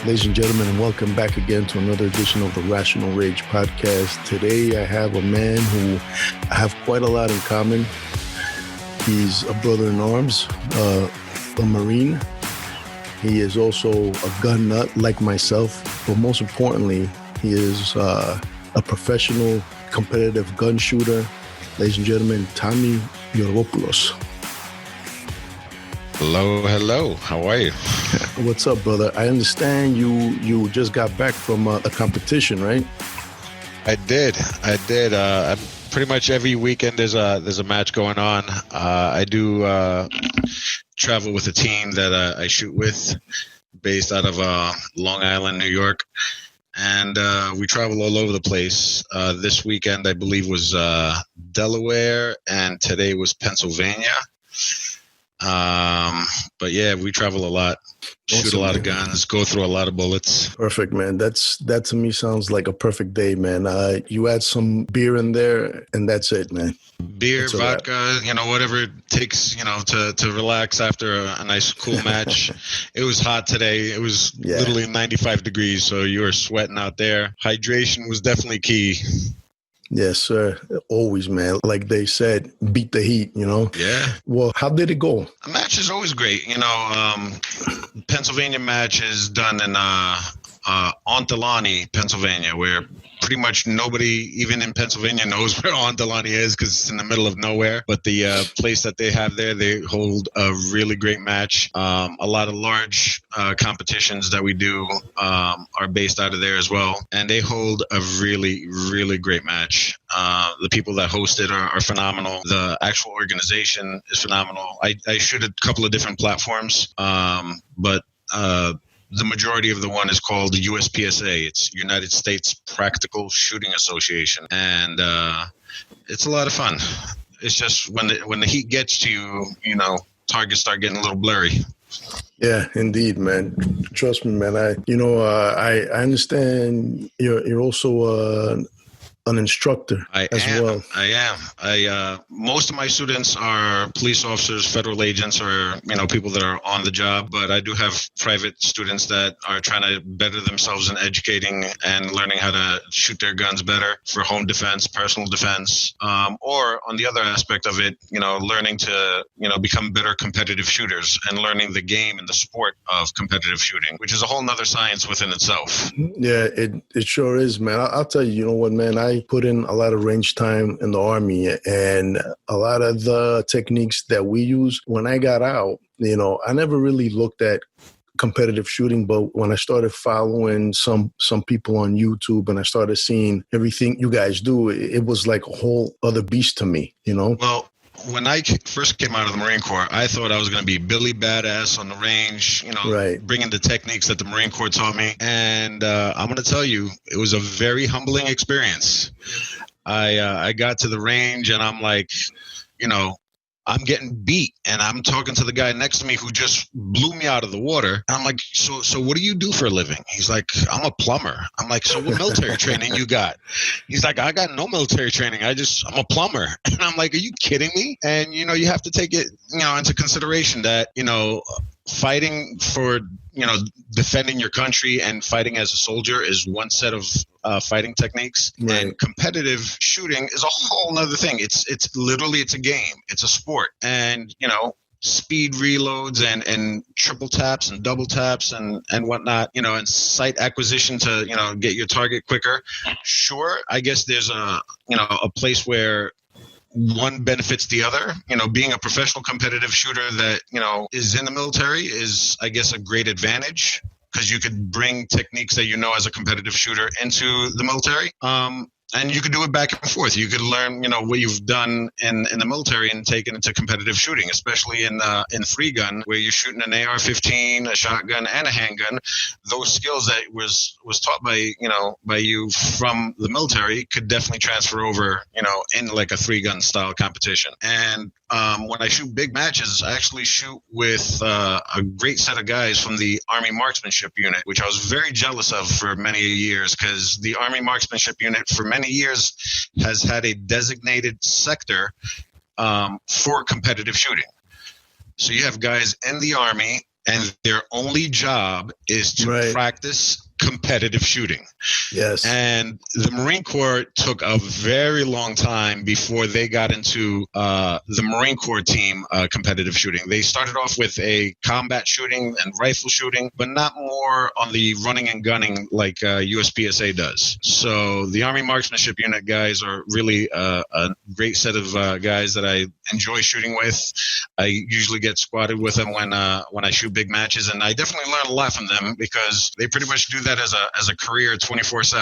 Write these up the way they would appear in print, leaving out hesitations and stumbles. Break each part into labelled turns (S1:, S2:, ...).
S1: Ladies and gentlemen, and welcome back again to another edition of the Rational Rage podcast. Today I have a man who I have quite a lot in common. He's a brother in arms, a Marine. He is also a gun nut like myself, but most importantly, he is a professional competitive gun shooter. Ladies and gentlemen, Tommy Georgiopoulos.
S2: Hello. How are you?
S1: What's up, brother? I understand you just got back from a competition, right?
S2: I did. Pretty much every weekend there's a match going on. I do travel with a team that I shoot with, based out of Long Island, New York, and we travel all over the place. This weekend, I believe, was Delaware, and today was Pennsylvania. But yeah, we travel a lot, shoot a lot of guns, go through a lot of bullets.
S1: Perfect, man. That to me sounds like a perfect day, man. You add some beer in there and that's it, man.
S2: Beer, vodka, whatever it takes, to relax after a nice cool match. It was hot today. It was literally 95 degrees. So you were sweating out there. Hydration was definitely key.
S1: Yes, sir. Always, man. Like they said, beat the heat,
S2: Yeah.
S1: Well, how did it go?
S2: A match is always great. Pennsylvania match is done in Ontalani, Pennsylvania, where pretty much nobody, even in Pennsylvania, knows where Ontalani is because it's in the middle of nowhere. But the place that they have there, they hold a really great match. A lot of large competitions that we do are based out of there as well. And they hold a really, really great match. The people that host it are phenomenal. The actual organization is phenomenal. I shoot a couple of different platforms, but the majority of the one is called the USPSA. It's United States Practical Shooting Association. And it's a lot of fun. It's just when the heat gets to you, targets start getting a little blurry.
S1: Yeah, indeed, man. Trust me, man. I understand you're also an instructor well.
S2: I am. Most of my students are police officers, federal agents, or people that are on the job. But I do have private students that are trying to better themselves in educating and learning how to shoot their guns better for home defense, personal defense, or on the other aspect of it, learning to become better competitive shooters and learning the game and the sport of competitive shooting, which is a whole nother science within itself.
S1: Yeah, it sure is, man. I'll tell you, you know what, man. I put in a lot of range time in the Army, and a lot of the techniques that we use when I got out, I never really looked at competitive shooting, but when I started following some people on YouTube and I started seeing everything you guys do, it was like a whole other beast to me,
S2: Well, when I first came out of the Marine Corps, I thought I was going to be Billy Badass on the range, bringing the techniques that the Marine Corps taught me. And I'm going to tell you, it was a very humbling experience. I got to the range and I'm like, I'm getting beat, and I'm talking to the guy next to me who just blew me out of the water. And I'm like, so what do you do for a living? He's like, I'm a plumber. I'm like, so what military training you got? He's like, I got no military training. I'm a plumber. And I'm like, are you kidding me? And, you have to take it, into consideration that, fighting for, defending your country and fighting as a soldier is one set of fighting techniques. Right. And competitive shooting is a whole nother thing. It's literally, it's a game. It's a sport. And, speed reloads and triple taps and double taps and whatnot, and sight acquisition to, get your target quicker. Sure, I guess there's a place where one benefits the other. Being a professional competitive shooter that, is in the military is, I guess, a great advantage because you could bring techniques that as a competitive shooter into the military. And you could do it back and forth. You could learn, what you've done in the military and take it into competitive shooting, especially in free gun, where you're shooting an AR-15, a shotgun, and a handgun. Those skills that was taught by you from the military could definitely transfer over, in like a 3-gun style competition. And when I shoot big matches, I actually shoot with a great set of guys from the Army Marksmanship Unit, which I was very jealous of for many years because the Army Marksmanship Unit for many years has had a designated sector for competitive shooting. So you have guys in the Army and their only job is to practice competitive shooting.
S1: Yes.
S2: And the Marine Corps took a very long time before they got into the Marine Corps team competitive shooting. They started off with a combat shooting and rifle shooting, but not more on the running and gunning like USPSA does. So the Army Marksmanship Unit guys are really a great set of guys that I enjoy shooting with. I usually get squatted with them when I shoot big matches, and I definitely learn a lot from them because they pretty much do that as a career 24/7.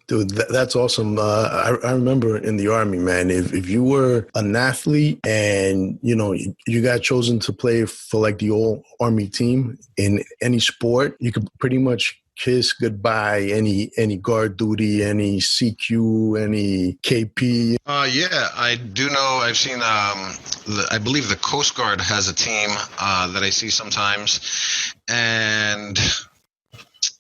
S1: Dude, that's awesome. I remember in the Army, man, if you were an athlete and, you got chosen to play for like the old Army team in any sport, you could pretty much kiss goodbye any guard duty, any CQ, any KP.
S2: Yeah, I do know. I've seen, I believe the Coast Guard has a team that I see sometimes. And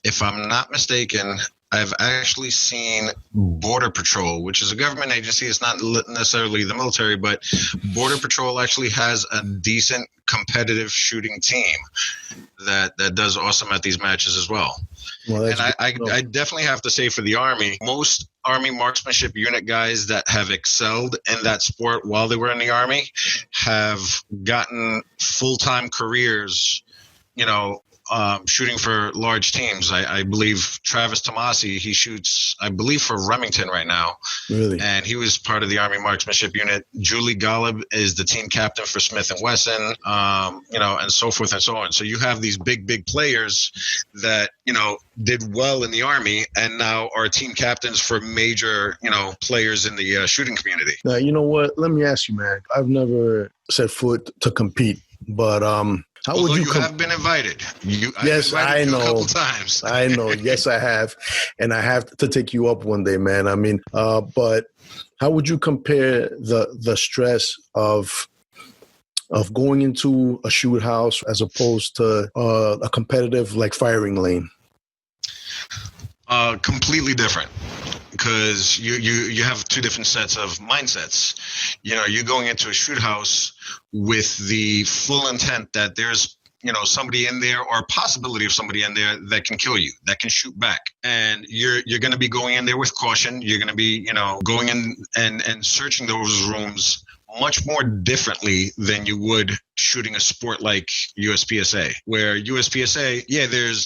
S2: if I'm not mistaken, I've actually seen Border Patrol, which is a government agency. It's not necessarily the military, but Border Patrol actually has a decent competitive shooting team that does awesome at these matches as well. And I definitely have to say for the Army, most Army Marksmanship Unit guys that have excelled in that sport while they were in the Army have gotten full-time careers, shooting for large teams. I believe Travis Tomasi, he shoots, I believe, for Remington right now.
S1: Really?
S2: And he was part of the Army Marksmanship Unit. Julie Golub is the team captain for Smith & Wesson, and so forth and so on. So you have these big players that, did well in the Army and now are team captains for major, players in the shooting community.
S1: Now, you know what? Let me ask you, man. I've never set foot to compete, but how would you
S2: have been invited?
S1: Yes, I know.
S2: A couple times.
S1: I know. Yes, I have, and I have to take you up one day, man. I mean, but how would you compare the stress of going into a shoot house as opposed to a competitive like firing lane?
S2: Completely different. Because you have two different sets of mindsets. You're going into a shoot house with the full intent that there's, somebody in there or a possibility of somebody in there that can kill you, that can shoot back. And you're going to be going in there with caution. You're going to be, going in and searching those rooms much more differently than you would shooting a sport like USPSA, where USPSA,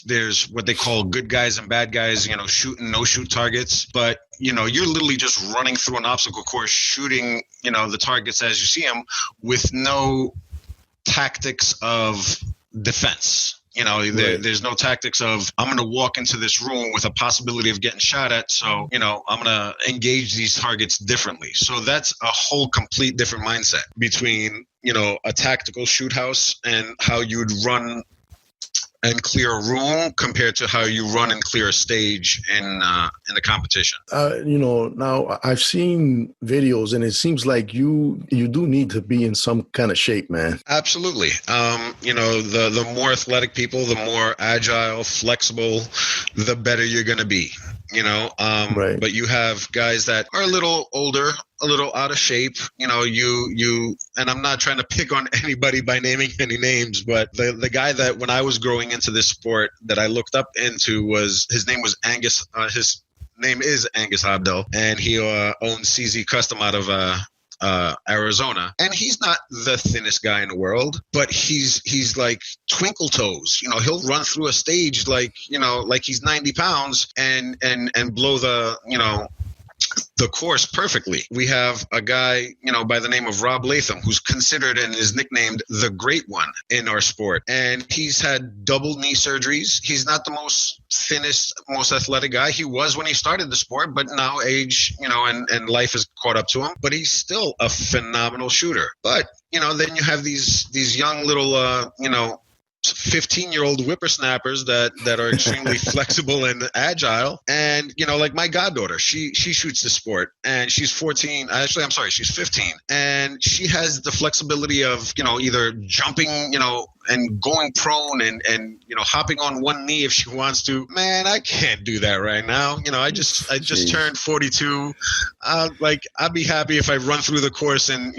S2: there's what they call good guys and bad guys, shoot and no shoot targets. But, you're literally just running through an obstacle course, shooting, the targets as you see them with no tactics of defense. There's no tactics of, I'm going to walk into this room with a possibility of getting shot at. So, I'm going to engage these targets differently. So that's a whole complete different mindset between, a tactical shoot house and how you'd run and clear a room compared to how you run and clear a stage in the competition.
S1: Now I've seen videos and it seems like you do need to be in some kind of shape, man.
S2: Absolutely. The more athletic people, the more agile, flexible, the better you're going to be.
S1: Right.
S2: But you have guys that are a little older, a little out of shape, and I'm not trying to pick on anybody by naming any names, but the guy that when I was growing into this sport that I looked up into his name was Angus, his name is Angus Abdel, and he owns CZ Custom out of Arizona, and he's not the thinnest guy in the world, but he's like twinkle toes. He'll run through a stage like he's 90 pounds and blow the course perfectly. We have a guy, by the name of Rob Latham, who's considered and is nicknamed the Great One in our sport. And he's had double knee surgeries. He's not the most thinnest, most athletic guy. He was when he started the sport, but now age, and life has caught up to him. But he's still a phenomenal shooter. But, then you have these young little, 15-year-old whippersnappers that are extremely flexible and agile. And, like my goddaughter, she shoots the sport and she's 14. Actually, I'm sorry, she's 15. And she has the flexibility of, either jumping, and going prone and hopping on one knee if she wants to. Man, I can't do that right now. I just turned 42. I'd be happy if I run through the course and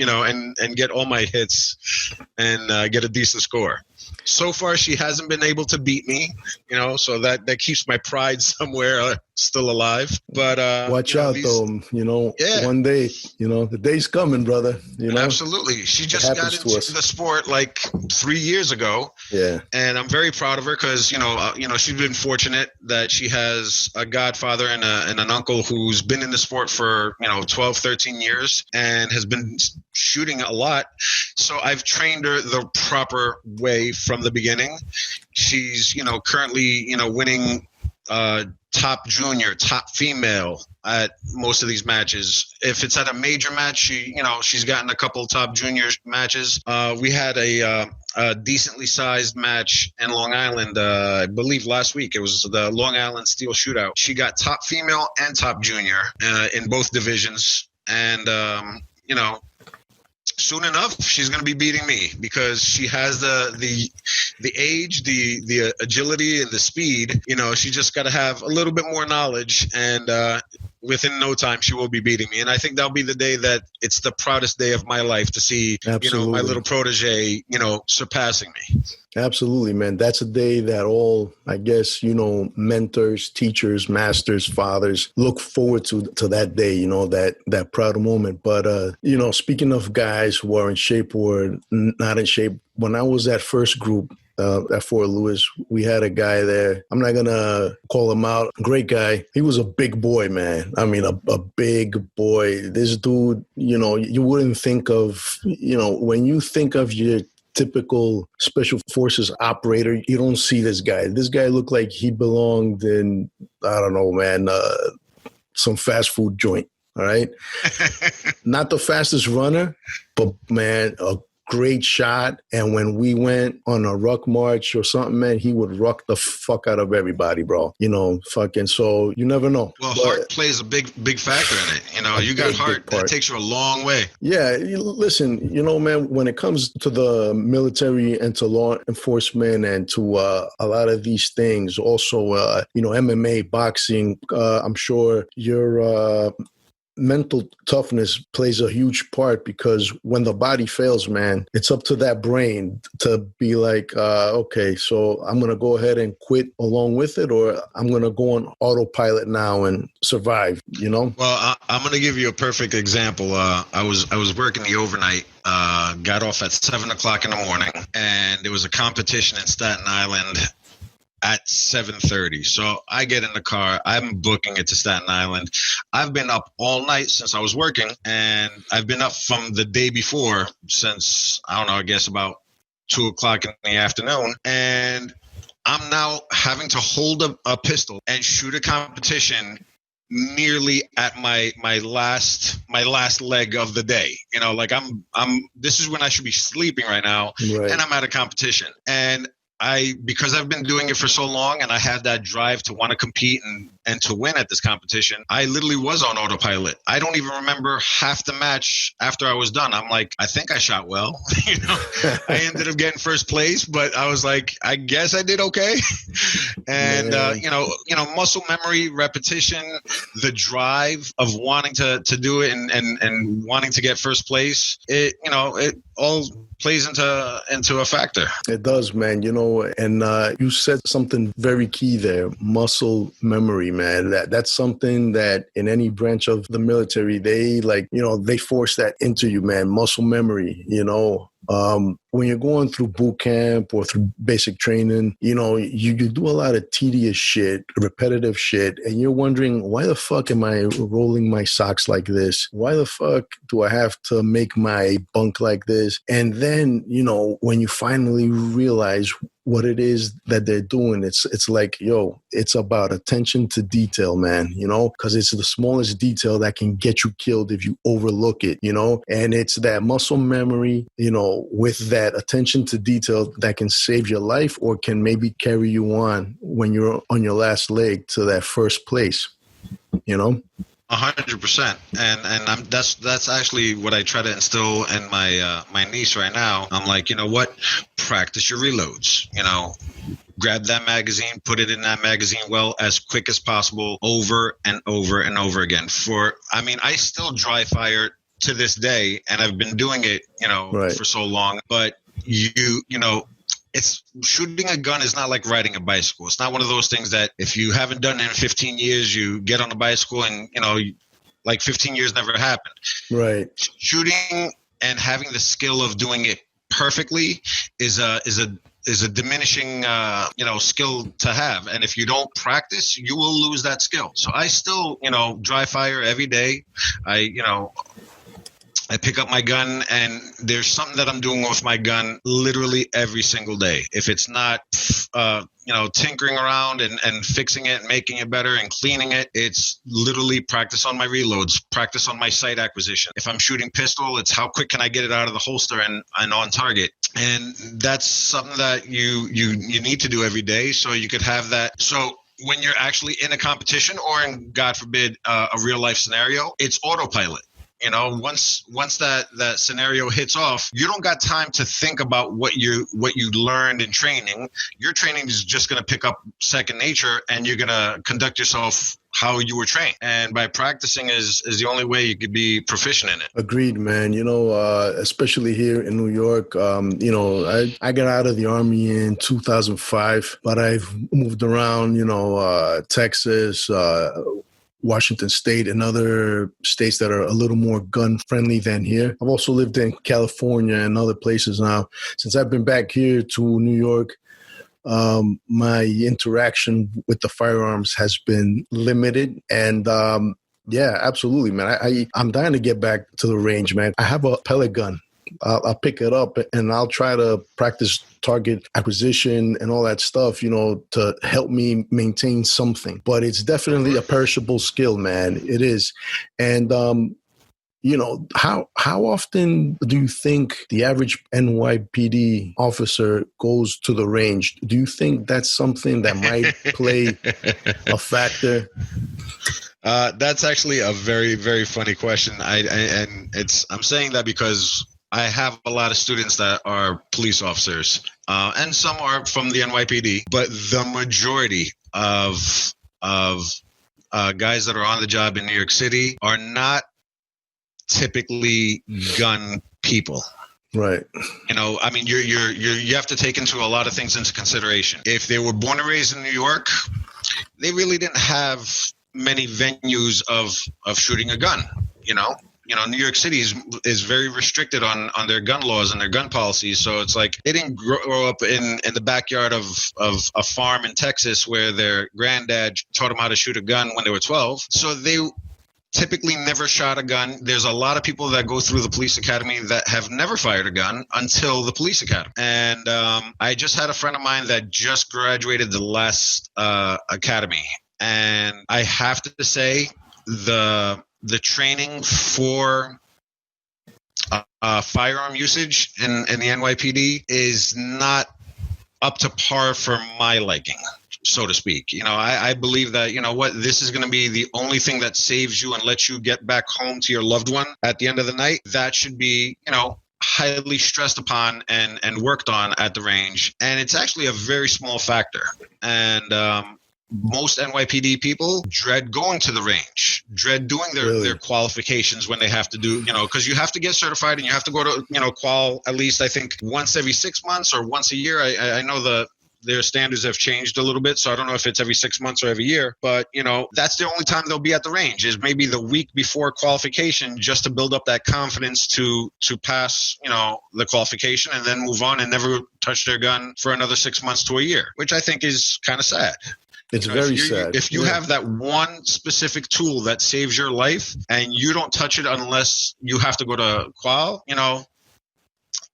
S2: get all my hits and get a decent score. So far, she hasn't been able to beat me, so that keeps my pride somewhere still alive. But
S1: watch out, though.
S2: Yeah.
S1: One day, the day's coming, brother.
S2: Absolutely. She just got into the sport like 3 years ago.
S1: Yeah.
S2: And I'm very proud of her because, she's been fortunate that she has a godfather and an uncle who's been in the sport for, 12, 13 years and has been shooting a lot. So I've trained her the proper way from the beginning. She's, currently, winning top junior, top female at most of these matches. If it's at a major match, she's gotten a couple of top junior matches. We had a decently sized match in Long Island, I believe last week. It was the Long Island Steel Shootout. She got top female and top junior in both divisions. And, soon enough, she's going to be beating me because she has the age, the agility, and the speed. She just got to have a little bit more knowledge, and within no time, she will be beating me. And I think that'll be the day that it's the proudest day of my life to see, my little protege, surpassing me.
S1: Absolutely, man. That's a day that all, I guess, mentors, teachers, masters, fathers look forward to that day, that proud moment. But, speaking of guys who are in shape or not in shape, when I was at first group, at Fort Lewis, we had a guy there. I'm not going to call him out. Great guy. He was a big boy, man. I mean, a big boy. This dude, you wouldn't think of, when you think of your typical special forces operator, you don't see this guy. This guy looked like he belonged in, I don't know, man, some fast food joint. All right. Not the fastest runner, but man, a great shot. And when we went on a ruck march or something, man, he would ruck the fuck out of everybody, bro. So you never know.
S2: Well, heart plays a big factor in it. You got heart, that takes you a long way.
S1: Yeah. Listen, man, when it comes to the military and to law enforcement and to a lot of these things, also, MMA, boxing, I'm sure your mental toughness plays a huge part, because when the body fails, man, it's up to that brain to be like, okay, so I'm going to go ahead and quit along with it, or I'm going to go on autopilot now and survive, Well,
S2: I'm going to give you a perfect example. I was working the overnight, got off at 7:00 in the morning, and there was a competition in Staten Island at 7:30. So I get in the car. I'm booking it to Staten Island. I've been up all night since I was working, and I've been up from the day before since, I don't know, I guess about 2:00 in the afternoon. And I'm now having to hold a pistol and shoot a competition nearly at my last leg of the day. This is when I should be sleeping right now, right. And I'm at a competition. And because I've been doing it for so long and I have that drive to want to compete and to win at this competition, I literally was on autopilot. I don't even remember half the match after I was done. I'm like, I think I shot well. I ended up getting first place, but I was like, I guess I did okay. And, muscle memory, repetition, the drive of wanting to do it and wanting to get first place, it all plays into a factor.
S1: It does, man. And you said something very key there, muscle memory, man. That's something that in any branch of the military, they they force that into you, man. Muscle memory, when you're going through boot camp or through basic training, you do a lot of tedious shit, repetitive shit, and you're wondering, why the fuck am I rolling my socks like this? Why the fuck do I have to make my bunk like this? And then, when you finally realize what it is that they're doing, it's like, it's about attention to detail, man, because it's the smallest detail that can get you killed if you overlook it, and it's that muscle memory, with that attention to detail that can save your life or can maybe carry you on when you're on your last leg to that first place,
S2: 100%, and that's actually what I try to instill in my niece right now. I'm like, what? Practice your reloads. Grab that magazine, put it in that magazine well as quick as possible, over and over and over again. I still dry fire to this day, and I've been doing it, right. for so long. But it's shooting a gun is not like riding a bicycle. It's not one of those things that if you haven't done it in 15 years, you get on a bicycle and, like 15 years never happened.
S1: Right.
S2: Shooting and having the skill of doing it perfectly is a diminishing, skill to have. And if you don't practice, you will lose that skill. So I still, dry fire every day. I pick up my gun, and there's something that I'm doing with my gun literally every single day. If it's not, tinkering around and fixing it and making it better and cleaning it, it's literally practice on my reloads, practice on my sight acquisition. If I'm shooting pistol, it's how quick can I get it out of the holster and on target. And that's something that you need to do every day so you could have that. So when you're actually in a competition or in, God forbid, a real life scenario, it's autopilot. Once that scenario hits off, you don't got time to think about what you learned in training. Your training is just going to pick up second nature, and you're going to conduct yourself how you were trained. And by practicing is the only way you could be proficient in it.
S1: Agreed, man. Especially here in New York, I got out of the Army in 2005, but I've moved around, Texas, Washington State and other states that are a little more gun friendly than here. I've also lived in California and other places now. Since I've been back here to New York, my interaction with the firearms has been limited. And yeah, absolutely, man. I'm dying to get back to the range, man. I have a pellet gun. I'll pick it up and I'll try to practice target acquisition and all that stuff, to help me maintain something. But it's definitely a perishable skill, man. It is. And, how often do you think the average NYPD officer goes to the range? Do you think that's something that might play a factor?
S2: That's actually a very, very funny question. I'm saying that because I have a lot of students that are police officers, and some are from the NYPD, but the majority of guys that are on the job in New York City are not typically gun people.
S1: Right.
S2: You have to take into a lot of things into consideration. If they were born and raised in New York, they really didn't have many venues of shooting a gun, New York City is very restricted on their gun laws and their gun policies. So it's like they didn't grow up in the backyard of a farm in Texas where their granddad taught them how to shoot a gun when they were 12. So they typically never shot a gun. There's a lot of people that go through the police academy that have never fired a gun until the police academy. And I just had a friend of mine that just graduated the last academy. And I have to say the training for firearm usage in the NYPD is not up to par for my liking, so to speak. I believe that, this is going to be the only thing that saves you and lets you get back home to your loved one at the end of the night. That should be, highly stressed upon and worked on at the range. And it's actually a very small factor. And, most NYPD people dread going to the range, dread doing their qualifications when they have to do, because you have to get certified and you have to go to, qual at least, I think, once every 6 months or once a year. I know their standards have changed a little bit, so I don't know if it's every 6 months or every year. But, that's the only time they'll be at the range is maybe the week before qualification, just to build up that confidence to pass, the qualification and then move on and never touch their gun for another 6 months to a year, which I think is kind of sad.
S1: It's very sad.
S2: If you have that one specific tool that saves your life and you don't touch it unless you have to go to qual,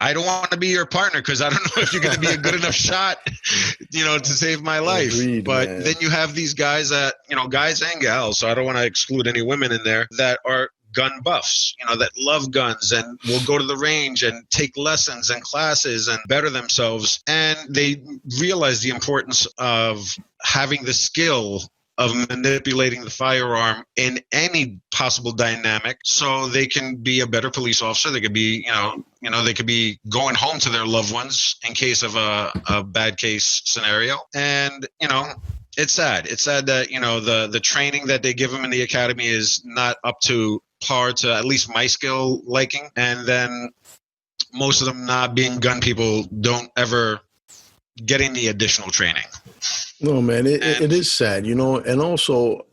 S2: I don't want to be your partner because I don't know if you're going to be a good enough shot, to save my life.
S1: Agreed,
S2: but
S1: man.
S2: Then you have these guys that, guys and gals, so I don't want to exclude any women in there, that are gun buffs, that love guns and will go to the range and take lessons and classes and better themselves. And they realize the importance of having the skill of manipulating the firearm in any possible dynamic so they can be a better police officer. They could be, they could be going home to their loved ones in case of a bad case scenario. And, it's sad. It's sad that, the training that they give them in the academy is not up to par to at least my skill liking. And then most of them not being gun people don't ever getting the additional training.
S1: No, man, it is sad, you know, and also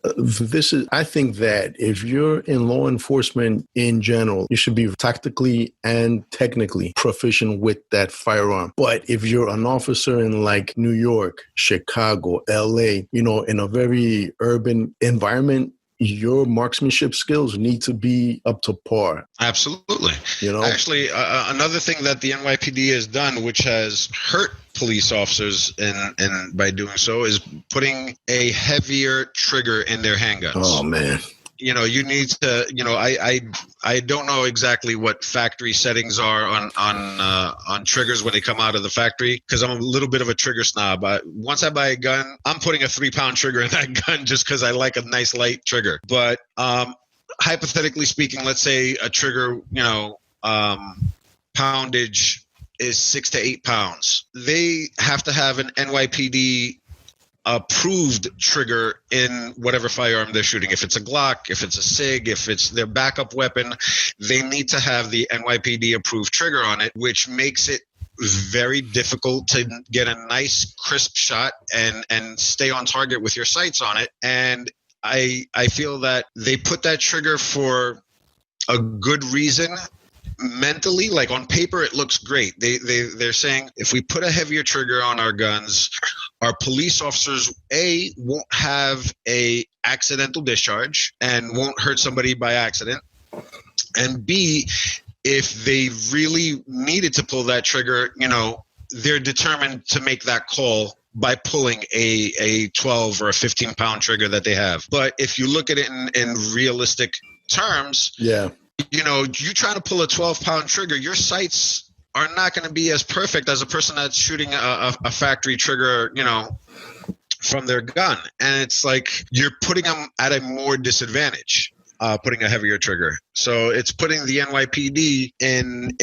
S1: I think that if you're in law enforcement in general, you should be tactically and technically proficient with that firearm. But if you're an officer in like New York, Chicago, LA, you know, in a very urban environment, your marksmanship skills need to be up to par.
S2: Absolutely.
S1: You know,
S2: actually, another thing that the NYPD has done, which has hurt police officers and by doing so, is putting a heavier trigger in their handguns.
S1: Oh man.
S2: You know, you need to, you know, I don't know exactly what factory settings are on triggers when they come out of the factory, because I'm a little bit of a trigger snob. Once I buy a gun, I'm putting a 3-pound trigger in that gun just because I like a nice light trigger. But hypothetically speaking, let's say a trigger, you know, poundage is 6 to 8 pounds. They have to have an NYPD approved trigger in whatever firearm they're shooting. If it's a Glock, if it's a SIG, if it's their backup weapon, they need to have the NYPD approved trigger on it, which makes it very difficult to get a nice crisp shot and stay on target with your sights on it. And I feel that they put that trigger for a good reason. Mentally, like on paper, it looks great. They're saying if we put a heavier trigger on our guns, our police officers, A, won't have a accidental discharge and won't hurt somebody by accident. And B, if they really needed to pull that trigger, you know, they're determined to make that call by pulling a 12 or a 15-pound trigger that they have. But if you look at it in realistic terms,
S1: yeah,
S2: you know, you try to pull a 12-pound trigger, your sights are not going to be as perfect as a person that's shooting a factory trigger, you know, from their gun. And it's like you're putting them at a more disadvantage, putting a heavier trigger. So it's putting the NYPD in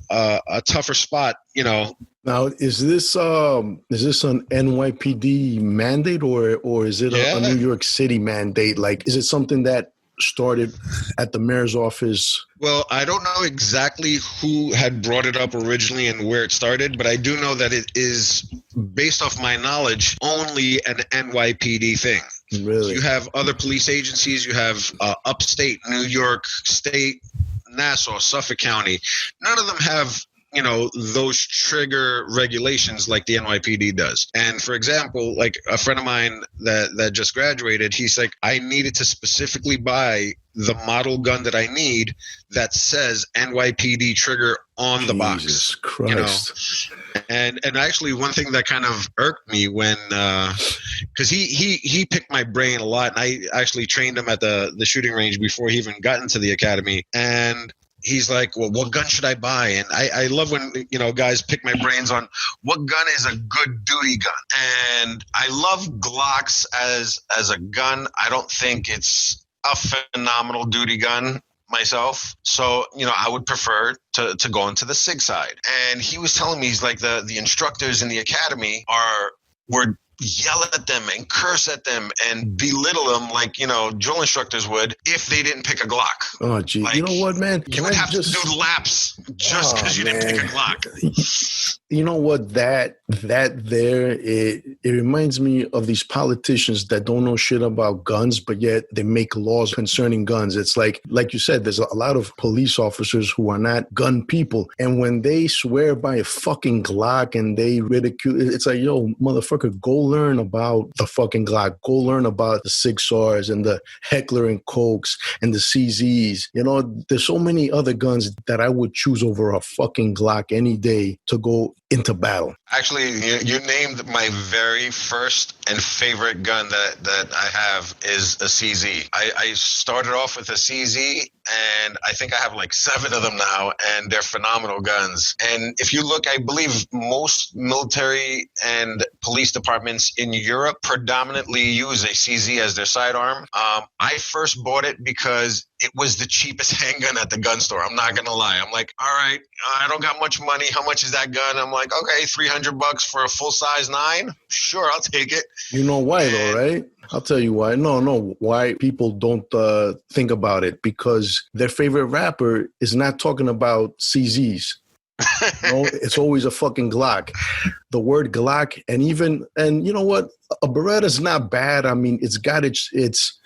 S2: a tougher spot, you know.
S1: Now, is this an NYPD mandate or is it a New York City mandate? Like, is it something that started at the mayor's office?
S2: Well, I don't know exactly who had brought it up originally and where it started, but I do know that it is, based off my knowledge, only an NYPD thing.
S1: Really?
S2: You have other police agencies. You have upstate New York State, Nassau, Suffolk County. None of them have, you know, those trigger regulations like the NYPD does. And for example, like a friend of mine that just graduated, he's like, I needed to specifically buy the model gun that I need that says NYPD trigger on the box.
S1: Jesus Christ.
S2: You know? And actually one thing that kind of irked me when, cause he picked my brain a lot, and I actually trained him at the shooting range before he even got into the academy. And he's like, well, what gun should I buy? And I love when, you know, guys pick my brains on what gun is a good duty gun. And I love Glocks as a gun. I don't think it's a phenomenal duty gun myself. So, you know, I would prefer to go into the SIG side. And he was telling me, he's like, the instructors in the academy were yell at them and curse at them and belittle them like, you know, drill instructors would if they didn't pick a Glock.
S1: Oh, gee. Like, you know what, man?
S2: You would have to do laps just because you didn't pick a Glock.
S1: You know what? That there, it reminds me of these politicians that don't know shit about guns, but yet they make laws concerning guns. It's like you said, there's a lot of police officers who are not gun people. And when they swear by a fucking Glock and they ridicule, it's like, yo, motherfucker, go learn about the fucking Glock. Go learn about the Sig Sauers and the Heckler and Kochs and the CZs. You know, there's so many other guns that I would choose over a fucking Glock any day to go into battle.
S2: Actually, you named my very first and favorite gun that I have is a CZ. I started off with a CZ, and I think I have like 7 of them now, and they're phenomenal guns. And if you look, I believe most military and police departments in Europe predominantly use a CZ as their sidearm. I first bought it because it was the cheapest handgun at the gun store. I'm not going to lie. I'm like, all right, I don't got much money. How much is that gun? I'm like, okay, $300 for a full size 9. Sure, I'll take it.
S1: You know why though, right? I'll tell you why. No, why people don't think about it, because their favorite rapper is not talking about CZs. It's always a fucking Glock. The word Glock, and you know what? A Beretta's not bad. I mean, it's got its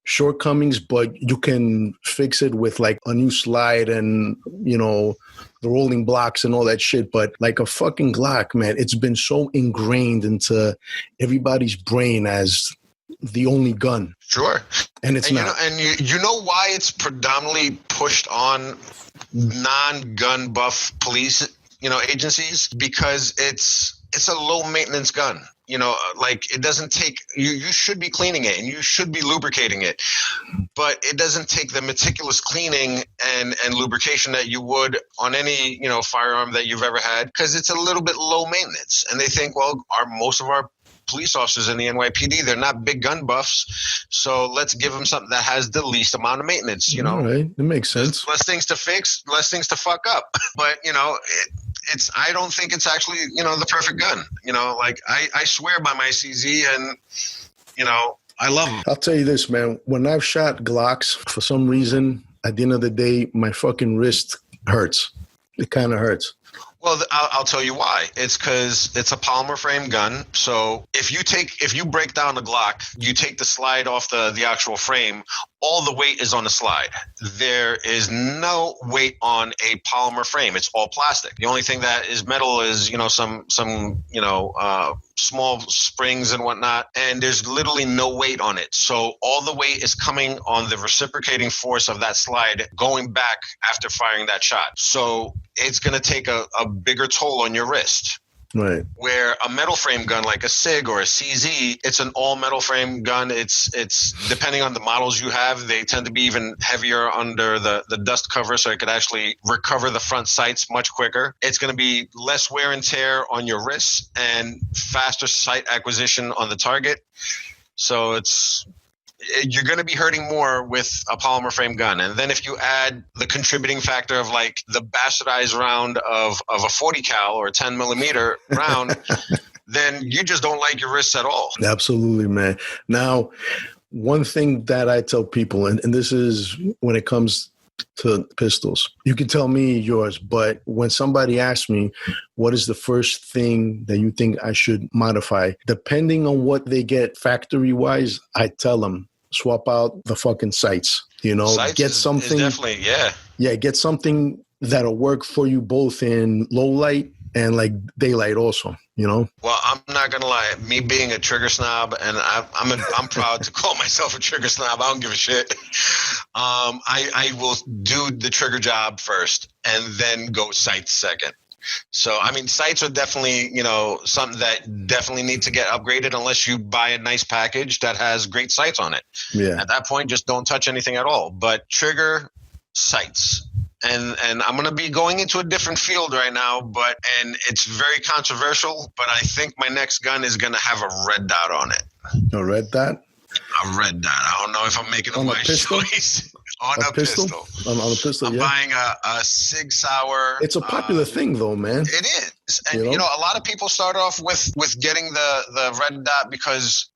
S1: shortcomings, but you can fix it with like a new slide and, the rolling blocks and all that shit. But like a fucking Glock, man, it's been so ingrained into everybody's brain as the only gun.
S2: Sure.
S1: And it's not.
S2: You know why it's predominantly pushed on non-gun buff police, agencies? Because it's a low maintenance gun. Like it doesn't take, you should be cleaning it and you should be lubricating it, but it doesn't take the meticulous cleaning and lubrication that you would on any, firearm that you've ever had, because it's a little bit low maintenance. And they think, well, most of our police officers in the NYPD, they're not big gun buffs, so let's give them something that has the least amount of maintenance.
S1: All right, it makes sense.
S2: Less things to fix, less things to fuck up. But I don't think it's actually the perfect gun. Like I swear by my CZ, and I love them.
S1: I'll tell you this, man. When I've shot Glocks, for some reason, at the end of the day, my fucking wrist hurts. It kind of hurts.
S2: Well, I'll tell you why. It's because it's a polymer frame gun. So if you break down a Glock, you take the slide off the actual frame, all the weight is on the slide. There is no weight on a polymer frame. It's all plastic. The only thing that is metal is, some small springs and whatnot, and there's literally no weight on it. So all the weight is coming on the reciprocating force of that slide going back after firing that shot. So it's going to take a bigger toll on your wrist.
S1: Right.
S2: Where a metal frame gun like a SIG or a CZ, it's an all metal frame gun. It's depending on the models you have, they tend to be even heavier under the dust cover, so it could actually recover the front sights much quicker. It's going to be less wear and tear on your wrists and faster sight acquisition on the target. So you're going to be hurting more with a polymer frame gun. And then if you add the contributing factor of like the bastardized round of a 40 cal or a 10 millimeter round, then you just don't like your wrists at all.
S1: Absolutely, man. Now, one thing that I tell people, and this is when it comes to pistols, you can tell me yours, but when somebody asks me, what is the first thing that you think I should modify? Depending on what they get factory-wise, I tell them, swap out the fucking sights,
S2: Sights
S1: get something.
S2: Is definitely, yeah.
S1: Yeah, get something that'll work for you both in low light and like daylight also, Well,
S2: I'm not gonna lie. Me being a trigger snob, and I'm proud to call myself a trigger snob. I don't give a shit. I will do the trigger job first, and then go sights second. So, I mean, sights are definitely, something that definitely need to get upgraded unless you buy a nice package that has great sights on it.
S1: Yeah.
S2: At that point, just don't touch anything at all. But trigger, sights. And I'm going to be going into a different field right now, and it's very controversial, but I think my next gun is going to have a red dot on it.
S1: A red dot?
S2: A red dot. I don't know if I'm making a wise choice. On a pistol.
S1: On a pistol,
S2: I'm buying a Sig Sauer.
S1: It's a popular thing, though, man.
S2: It is. And, a lot of people start off with getting the red dot because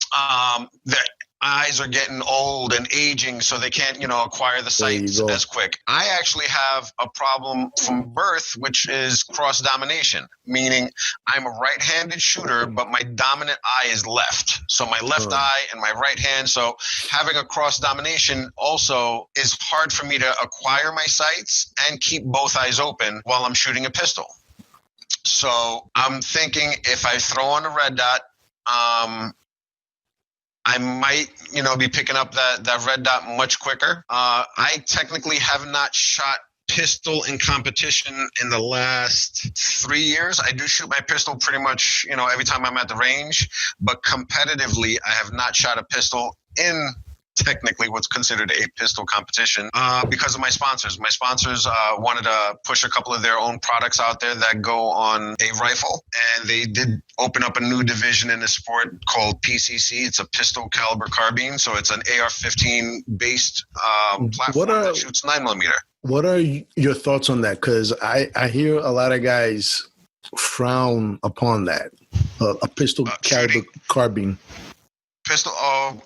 S2: their eyes are getting old and aging, so they can't, acquire the sights as quick. I actually have a problem from birth, which is cross-domination, meaning I'm a right-handed shooter, but my dominant eye is left. So my left eye and my right hand, so having a cross-domination also is hard for me to acquire my sights and keep both eyes open while I'm shooting a pistol. So I'm thinking if I throw on a red dot, I might, be picking up that red dot much quicker. I technically have not shot pistol in competition in the last 3 years. I do shoot my pistol pretty much, every time I'm at the range, but competitively, I have not shot a pistol in technically what's considered a pistol competition because of my sponsors. My sponsors wanted to push a couple of their own products out there that go on a rifle, and they did open up a new division in the sport called PCC. It's a pistol caliber carbine, so it's an AR-15 based platform that shoots 9mm.
S1: What are your thoughts on that? Because I hear a lot of guys frown upon that, a pistol caliber carbine.
S2: Pistol,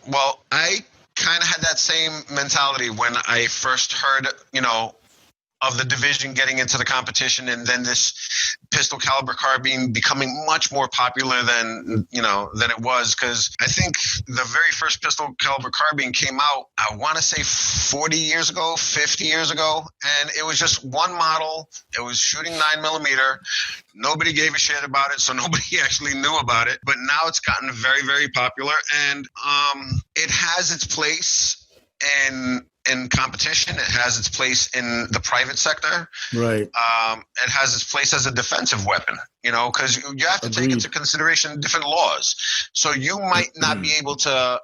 S2: well, I kind of had that same mentality when I first heard, of the division getting into the competition, and then this pistol caliber carbine becoming much more popular than it was. Because I think the very first pistol caliber carbine came out, I want to say 40 years ago, 50 years ago, and it was just one model. It was shooting 9mm. Nobody gave a shit about it, so nobody actually knew about it. But now it's gotten very, very popular, and it has its place in competition. It has its place in the private sector.
S1: Right.
S2: It has its place as a defensive weapon, because you have to take into consideration different laws. So you might not be able to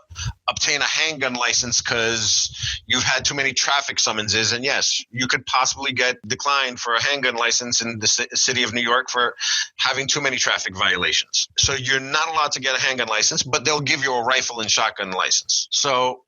S2: obtain a handgun license because you've had too many traffic summonses. And yes, you could possibly get declined for a handgun license in the city of New York for having too many traffic violations. So you're not allowed to get a handgun license, but they'll give you a rifle and shotgun license. So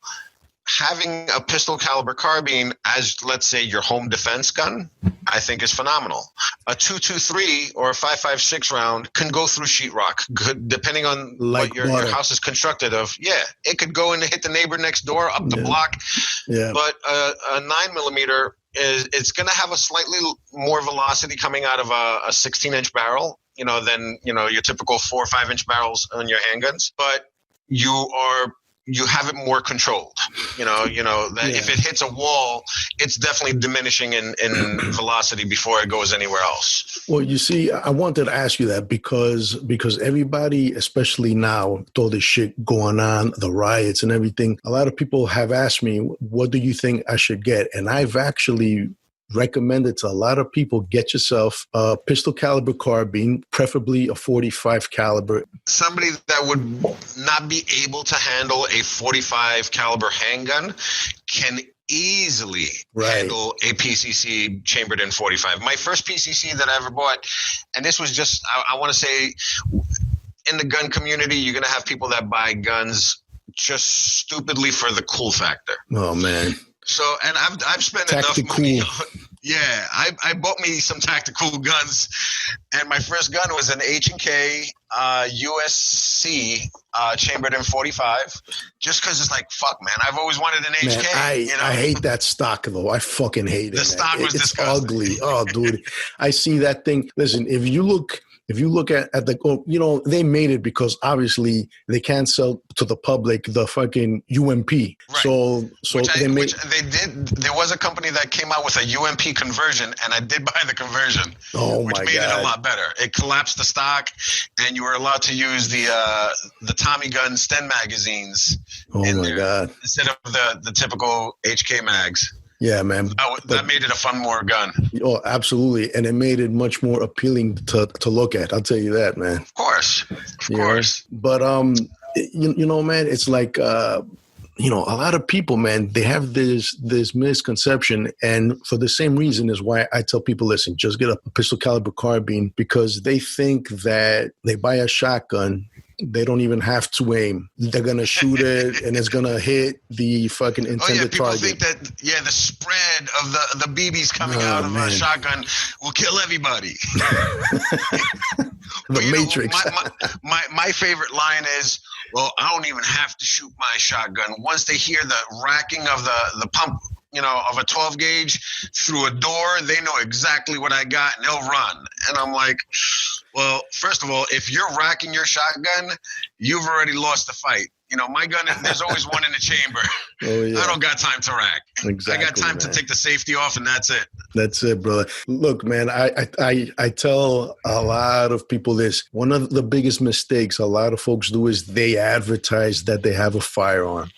S2: having a pistol caliber carbine as, let's say, your home defense gun, I think is phenomenal. A .223 or a .556 round can go through sheetrock, depending on what your house is constructed of. Yeah, it could go and hit the neighbor next door, up the block. Yeah. But a 9mm it's going to have a slightly more velocity coming out of a 16-inch barrel, than your typical 4 or 5-inch barrels on your handguns. But you have it more controlled, if it hits a wall, it's definitely diminishing in velocity before it goes anywhere else.
S1: Well, you see, I wanted to ask you that because everybody, especially now, with all this shit going on, the riots and everything, a lot of people have asked me, what do you think I should get? And I've actually recommended to a lot of people, get yourself a pistol caliber carbine, preferably a .45 caliber.
S2: Somebody that would not be able to handle a .45 caliber handgun can easily handle a PCC chambered in .45. My first PCC that I ever bought, and this was just, I want to say, in the gun community, you're going to have people that buy guns just stupidly for the cool factor.
S1: Oh, man.
S2: So, and I've spent enough money. Yeah, I bought me some tactical guns, and my first gun was an H&K USC chambered in .45. Just because it's like, fuck, man, I've always wanted an HK.
S1: I hate that stock though. I fucking hate it.
S2: The stock was
S1: it's
S2: disgusting.
S1: Ugly. Oh, dude, I see that thing. Listen, if you look at the, they made it because obviously they can't sell to the public the fucking UMP. Right. So they
S2: did. There was a company that came out with a UMP conversion, and I did buy the conversion.
S1: Oh my God.
S2: Which made it a lot better. It collapsed the stock, and you were allowed to use the Tommy gun Sten magazines.
S1: Oh my God.
S2: Instead of the typical HK mags.
S1: Yeah, man.
S2: That made it a fun more gun.
S1: Oh, absolutely. And it made it much more appealing to look at. I'll tell you that, man.
S2: Of course.
S1: But, man, it's like, a lot of people, man, they have this misconception. And for the same reason is why I tell people, listen, just get a pistol caliber carbine, because they think that they buy a shotgun, they don't even have to aim. They're going to shoot it and it's going to hit the fucking intended target.
S2: People think that, the spread of the BBs coming out of a shotgun will kill everybody.
S1: The Matrix.
S2: My favorite line is, well, I don't even have to shoot my shotgun. Once they hear the racking of the pump, of a 12 gauge through a door, they know exactly what I got and they'll run. And I'm like, well, first of all, if you're racking your shotgun, you've already lost the fight. My gun, there's always one in the chamber.
S1: Oh, yeah.
S2: I don't got time to rack.
S1: Exactly,
S2: I got time to take the safety off, and that's it.
S1: That's it, brother. Look, man, I tell a lot of people this. One of the biggest mistakes a lot of folks do is they advertise that they have a firearm.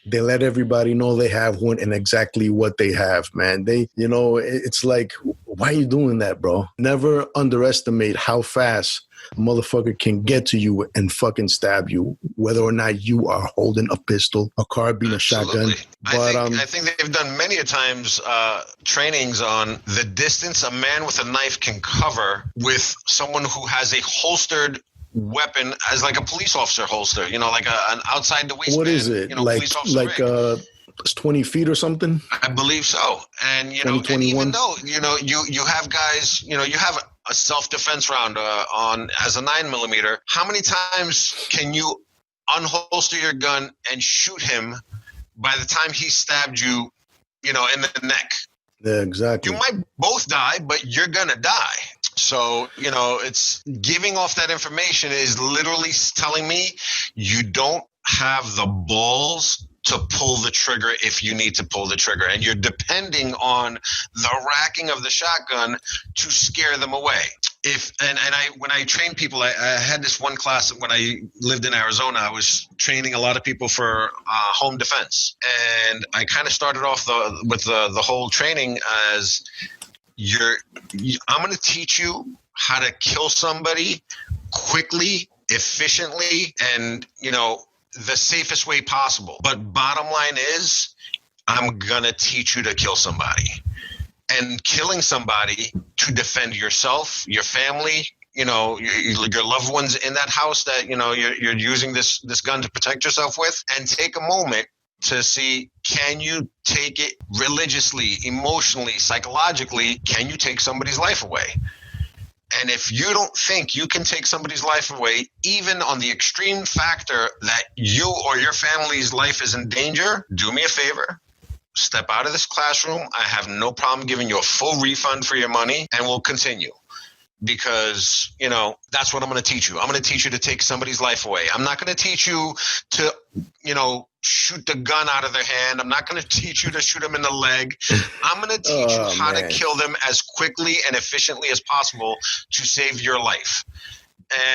S1: They let everybody know they have one and exactly what they have, man. It's like, why are you doing that, bro? Never underestimate how fast a motherfucker can get to you and fucking stab you, whether or not you are holding a pistol, a carbine, a shotgun. But
S2: I think they've done many a times trainings on the distance a man with a knife can cover with someone who has a holstered weapon as like a police officer holster, like an outside the waistband.
S1: What is it? It's 20 feet or something?
S2: I believe so. And, and even though, you have guys, you have a self-defense round on as a 9mm, how many times can you unholster your gun and shoot him by the time he stabbed you, in the neck?
S1: Yeah, exactly.
S2: You might both die, but you're going to die. So, it's giving off that information is literally telling me you don't have the balls to pull the trigger if you need to pull the trigger. And you're depending on the racking of the shotgun to scare them away. When I train people, I had this one class when I lived in Arizona. I was training a lot of people for home defense. And I kind of started off with the whole training as I'm going to teach you how to kill somebody quickly, efficiently, and, the safest way possible. But bottom line is, I'm going to teach you to kill somebody. And killing somebody to defend yourself, your family, your loved ones in that house that, you're using this gun to protect yourself with. And take a moment to see, can you take it religiously, emotionally, psychologically? Can you take somebody's life away? And if you don't think you can take somebody's life away, even on the extreme factor that you or your family's life is in danger, do me a favor. Step out of this classroom. I have no problem giving you a full refund for your money, and we'll continue. Because, that's what I'm going to teach you. I'm going to teach you to take somebody's life away. I'm not going to teach you to, shoot the gun out of their hand. I'm not going to teach you to shoot them in the leg. I'm going to teach you how to kill them as quickly and efficiently as possible to save your life.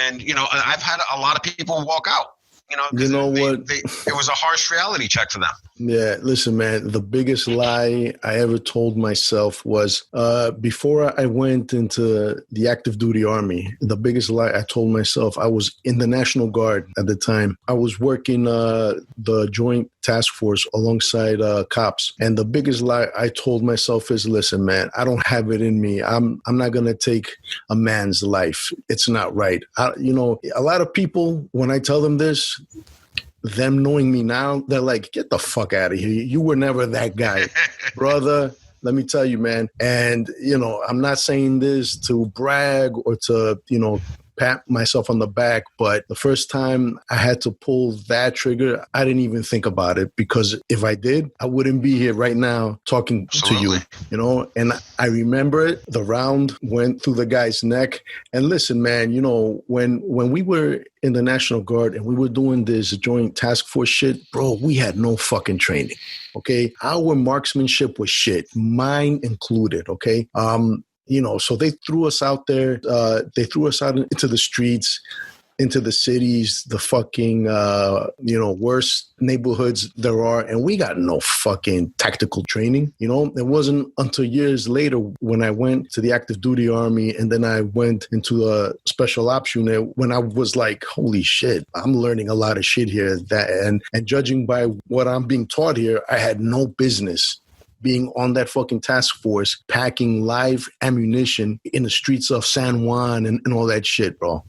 S2: And, I've had a lot of people walk out. What? It was a harsh reality check for them.
S1: Yeah, listen, man, the biggest lie I ever told myself was before I went into the active duty army, the biggest lie I told myself, I was in the National Guard at the time. I was working the Joint Task Force alongside cops. And the biggest lie I told myself is, listen, man, I don't have it in me. I'm not going to take a man's life. It's not right. A lot of people, when I tell them this, them knowing me now, they're like, get the fuck out of here. You were never that guy. Brother, let me tell you, man. And, I'm not saying this to brag or to, pat myself on the back, but the first time I had to pull that trigger, I didn't even think about it, because if I did, I wouldn't be here right now talking
S2: Absolutely.
S1: to you, and I remember it. The round went through the guy's neck. And listen, man, when we were in the National Guard and we were doing this Joint Task Force shit, bro, we had no fucking training. Okay. Our marksmanship was shit, mine included. Okay. So they threw us out there. They threw us out into the streets, into the cities, the fucking, worst neighborhoods there are. And we got no fucking tactical training. It wasn't until years later when I went to the active duty army and then I went into a special ops unit when I was like, holy shit, I'm learning a lot of shit here. And judging by what I'm being taught here, I had no business being on that fucking task force, packing live ammunition in the streets of San Juan and all that shit, bro.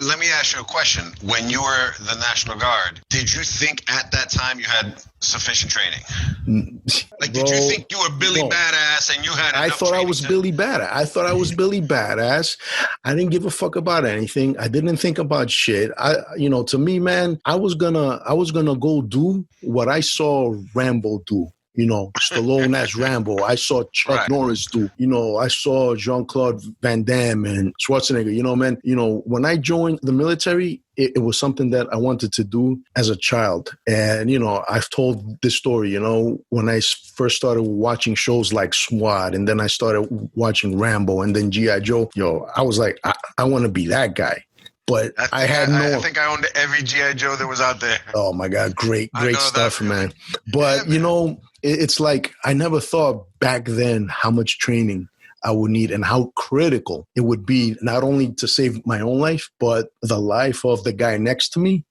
S2: Let me ask you a question. When you were the National Guard, did you think at that time you had sufficient training? Did you think you were Billy Badass and you had enough
S1: I thought I was Billy Badass. I thought I was Billy Badass. I didn't give a fuck about anything. I didn't think about shit. To me, man, I was gonna go do what I saw Rambo do. Stallone as Rambo. I saw Chuck Norris do. I saw Jean-Claude Van Damme and Schwarzenegger. Man, when I joined the military, it was something that I wanted to do as a child. And, I've told this story, when I first started watching shows like SWAT, and then I started watching Rambo and then G.I. Joe. I was like, I want to be that guy. But I
S2: think I owned every G.I. Joe that was out there.
S1: Oh, my God. Great stuff, man. But, it's like I never thought back then how much training I would need and how critical it would be, not only to save my own life, but the life of the guy next to me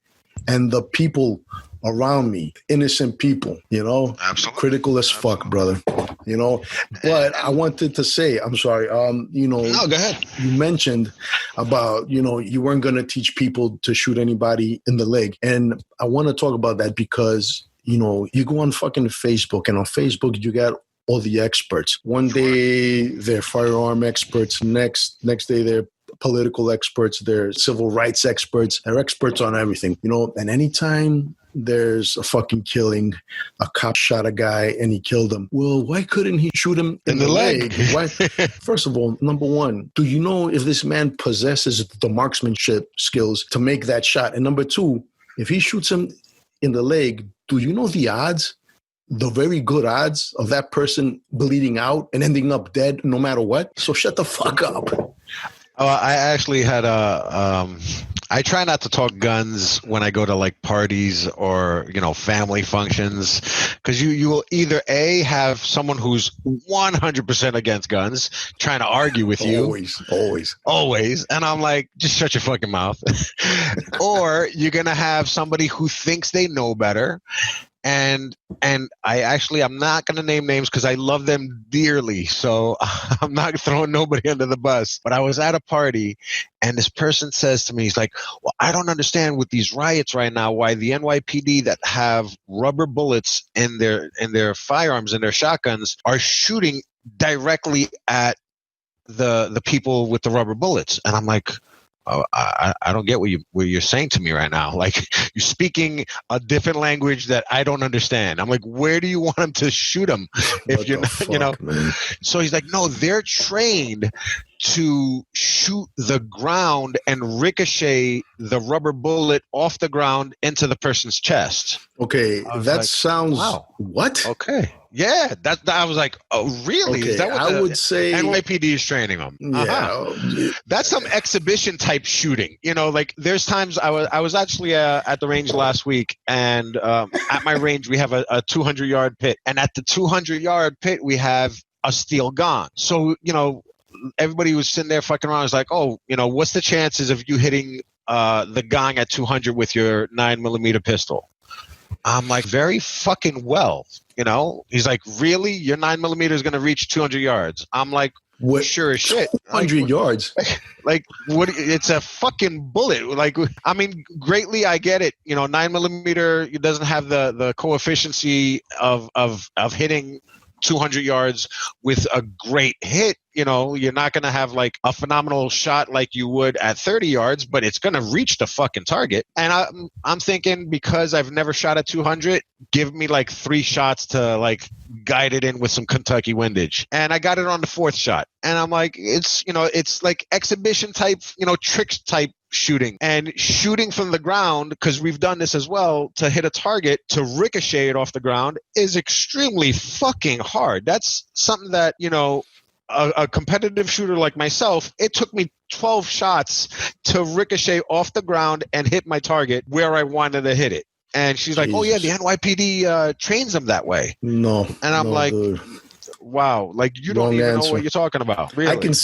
S1: and the people around me, innocent people,
S2: Absolutely.
S1: Critical as fuck, brother, but I wanted to say, I'm sorry,
S2: no, go ahead.
S1: You mentioned about, you weren't going to teach people to shoot anybody in the leg. And I want to talk about that because, you go on fucking Facebook, and on Facebook, you got all the experts. One day they're firearm experts. Next day they're political experts. They're civil rights experts. They're experts on everything, and anytime there's a fucking killing. A cop shot a guy and he killed him. Well, why couldn't he shoot him in the leg? Why? First of all, number one, do you know if this man possesses the marksmanship skills to make that shot? And number two, if he shoots him in the leg, do you know the odds? The very good odds of that person bleeding out and ending up dead no matter what? So shut the fuck up.
S2: I actually had I try not to talk guns when I go to like parties or, family functions, because you will either A, have someone who's 100% against guns trying to argue with you. Always. And I'm like, just shut your fucking mouth. Or you're going to have somebody who thinks they know better. And I'm not going to name names because I love them dearly. So I'm not throwing nobody under the bus. But I was at a party and this person says to me, he's like, well, I don't understand with these riots right now why the NYPD that have rubber bullets in their firearms and their shotguns are shooting directly at the people with the rubber bullets. And I'm like, oh, I don't get what you're saying to me right now. Like, you're speaking a different language that I don't understand. I'm like, where do you want him to shoot him? If you're not, man. So he's like, no, they're trained to shoot the ground and ricochet the rubber bullet off the ground into the person's chest.
S1: Okay, that sounds wow. What?
S2: Okay. Yeah, I was like, oh, really?
S1: Okay,
S2: is that what
S1: I would say
S2: NYPD is training them?
S1: Yeah,
S2: that's some exhibition type shooting. Like there's times I was actually at the range last week, and at my range we have a 200-yard pit, and at the 200-yard pit we have a steel gong. So everybody was sitting there fucking around. Was like, oh, what's the chances of you hitting the gong at 200 with your 9mm pistol? I'm like, very fucking well. He's like, really? Your 9mm is going to reach 200 yards? I'm like, what? Sure as shit.
S1: 100 yards.
S2: Like, what? It's a fucking bullet. Like, I mean, greatly, I get it. 9mm, it doesn't have the coefficiency of hitting 200 yards with a great hit. You're not going to have like a phenomenal shot like you would at 30 yards, but it's going to reach the fucking target. And I'm thinking, because I've never shot at 200, give me like 3 shots to like guide it in with some Kentucky windage. And I got it on the 4th shot. And I'm like, it's like exhibition type, tricks type shooting, and shooting from the ground, because we've done this as well, to hit a target, to ricochet it off the ground is extremely fucking hard. That's something that, a competitive shooter like myself, it took me 12 shots to ricochet off the ground and hit my target where I wanted to hit it. And she's like, oh yeah, the NYPD trains them that way.
S1: No.
S2: And I'm like,
S1: dude.
S2: Wow, like you don't even know what you're talking about. Really.
S1: I can